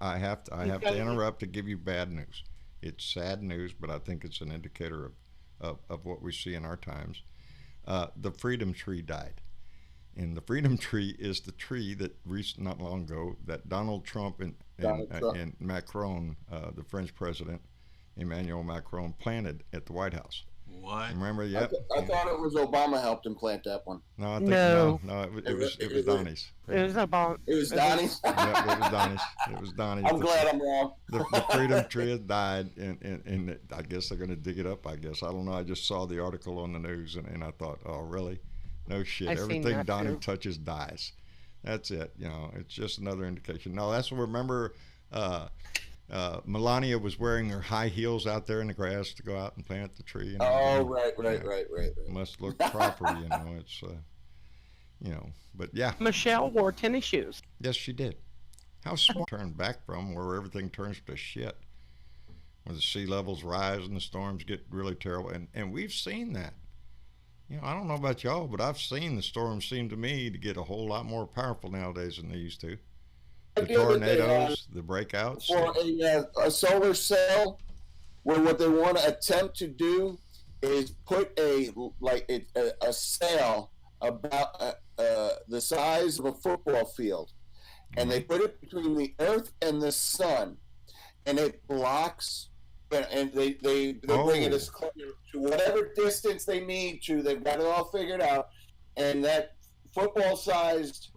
I have to gotta- interrupt to give you bad news. It's sad news, but I think it's an indicator of what we see in our times. The freedom tree died. And the freedom tree is the tree that not long ago that Donald Trump and Macron, the French president, Emmanuel Macron, planted at the White House. What? Remember? I, Yep. I thought it was Obama helped him plant that one. No, I think No. no, it was Donnie's. It was about. It was Donnie's. Yep, it was Donnie's. It was Donnie's. I'm glad I'm wrong. The freedom tree has died, and I guess they're going to dig it up. I guess I don't know. I just saw the article on the news, and I thought, oh, really? No shit. I seen Everything that, Donnie too. touches dies. That's it. You know, it's just another indication. No, that's what. Remember, Melania was wearing her high heels out there in the grass to go out and plant the tree. And Oh, right. Must look proper, you know. It's, you know, but yeah. Michelle wore tennis shoes. Yes, she did. How smart turned back from where everything turns to shit, where the sea levels rise and the storms get really terrible, and we've seen that. You know, I don't know about y'all, but I've seen the storms seem to me to get a whole lot more powerful nowadays than they used to. The The other day, tornadoes, the breakouts. For a solar cell, where what they want to attempt to do is put a sail about the size of a football field, and they put it between the Earth and the Sun, and it blocks. And they bring it as close to whatever distance they need to. They've got it all figured out, and that football-sized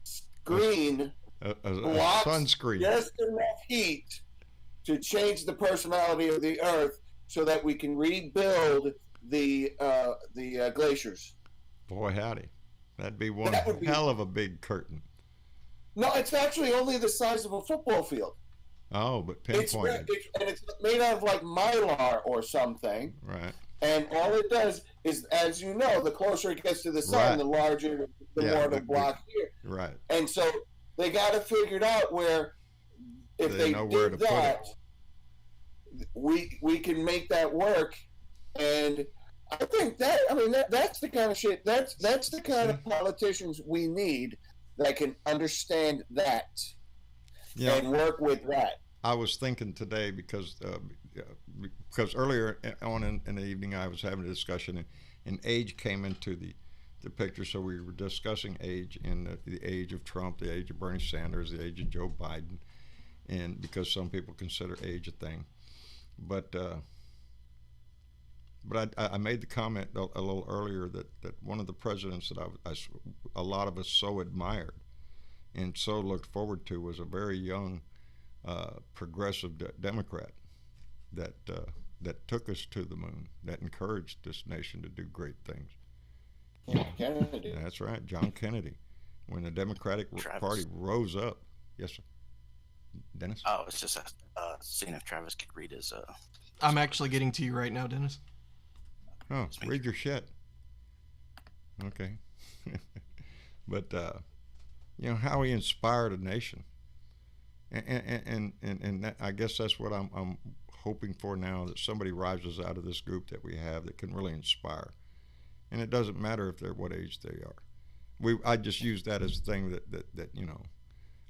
screen a blocks sunscreen. just enough heat to change the personality of the Earth, so that we can rebuild the glaciers. Boy, howdy. That'd be one That would be- hell of a big curtain. No, it's actually only the size of a football field. Oh, but It's pinpointed. made out of like mylar or something, Right. And all it does is, as you know, the closer it gets to the sun, Right. the larger, the Yeah, more the block here. Right. And so they got to figure it out where if They they know where did to put that, we can make that work. And I think that's the kind of shit, that's the kind of politicians we need that can understand that and work with that. I was thinking today because earlier on in the evening I was having a discussion, and age came into the picture. So we were discussing age, in the age of Trump, the age of Bernie Sanders, the age of Joe Biden, and because some people consider age a thing. But I made the comment a little earlier that one of the presidents that a lot of us so admired and so looked forward to was a very young progressive Democrat that took us to the moon, that encouraged this nation to do great things. Kennedy. That's right, John Kennedy. When the Democratic Party rose up. Yes, sir. Dennis? Oh, it's just seeing if Travis could read his. I'm actually getting to you right now, Dennis. Oh, read your shit. Okay. But, how he inspired a nation. And that, I guess that's what I'm hoping for now, that somebody rises out of this group that we have that can really inspire. And it doesn't matter if they're what age they are. I just use that as a thing that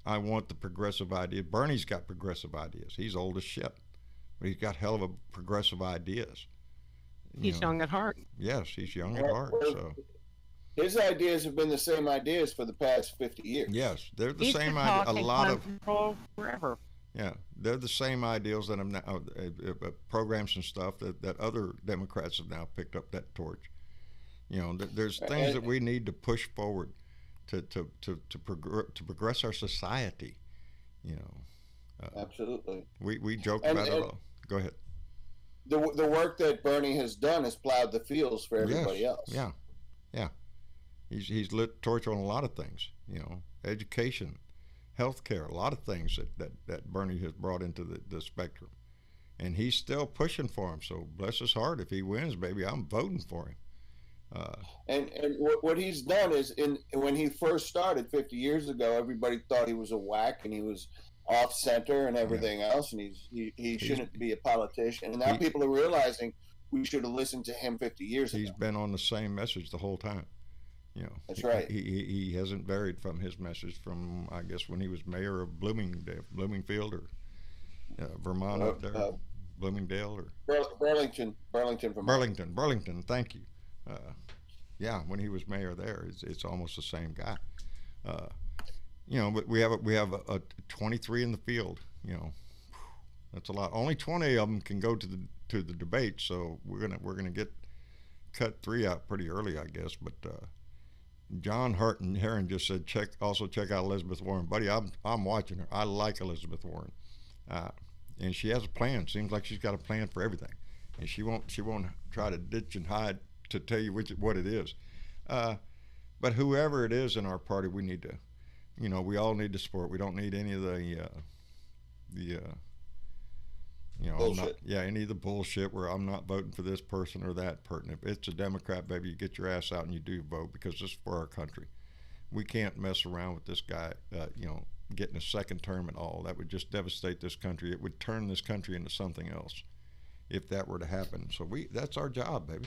I want the progressive idea. Bernie's got progressive ideas. He's old as shit, but he's got hell of a progressive ideas. He's young at heart. Yes, he's young at heart. So his ideas have been the same ideas for the past 50 years. yes, they're the He's same been idea. A talking lot gun of control forever. yeah, they're the same ideals that have now programs and stuff that other Democrats have now picked up that torch. There's things that we need to push forward to progress our society. Absolutely. We joke And- about it and- all. Go ahead. The work that Bernie has done has plowed the fields for everybody Yes. else. Yeah. He's lit torch on a lot of things. Education, healthcare, a lot of things that Bernie has brought into the spectrum, and he's still pushing for him. So bless his heart. If he wins, baby, I'm voting for him. And what he's done is, when he first started 50 years ago, everybody thought he was a whack and he was off center and everything else, and he shouldn't be a politician. And now people are realizing we should have listened to him 50 years ago. He's been on the same message the whole time. That's right. He hasn't varied from his message from, I guess, when he was mayor of Bloomingfield or Vermont up there, Bloomingdale or Burlington, Vermont. Burlington. Thank you. When he was mayor there, it's almost the same guy. But we have a 23 in the field. That's a lot. Only 20 of them can go to the debate, so we're gonna cut 3 out pretty early, I guess. But John Heron just said check out Elizabeth Warren, buddy. I'm watching her. I like Elizabeth Warren, and she has a plan. Seems like she's got a plan for everything, and she won't try to ditch and hide to tell you what it is. But whoever it is in our party, we need to. We all need to support. We don't need any of the Bullshit. any of the bullshit where I'm not voting for this person or that person. If it's a Democrat, baby, you get your ass out and you do vote, because this is for our country. We can't mess around with this guy, getting a second term at all. That would just devastate this country. It would turn this country into something else if that were to happen. So that's our job, baby,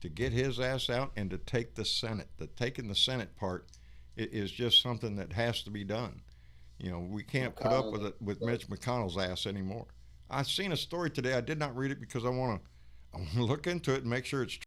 to get his ass out and to take the Senate. Taking the Senate part is just something that has to be done. We can't put up with it with Mitch McConnell's ass anymore. I've seen a story today. I did not read it because I want to look into it and make sure it's true.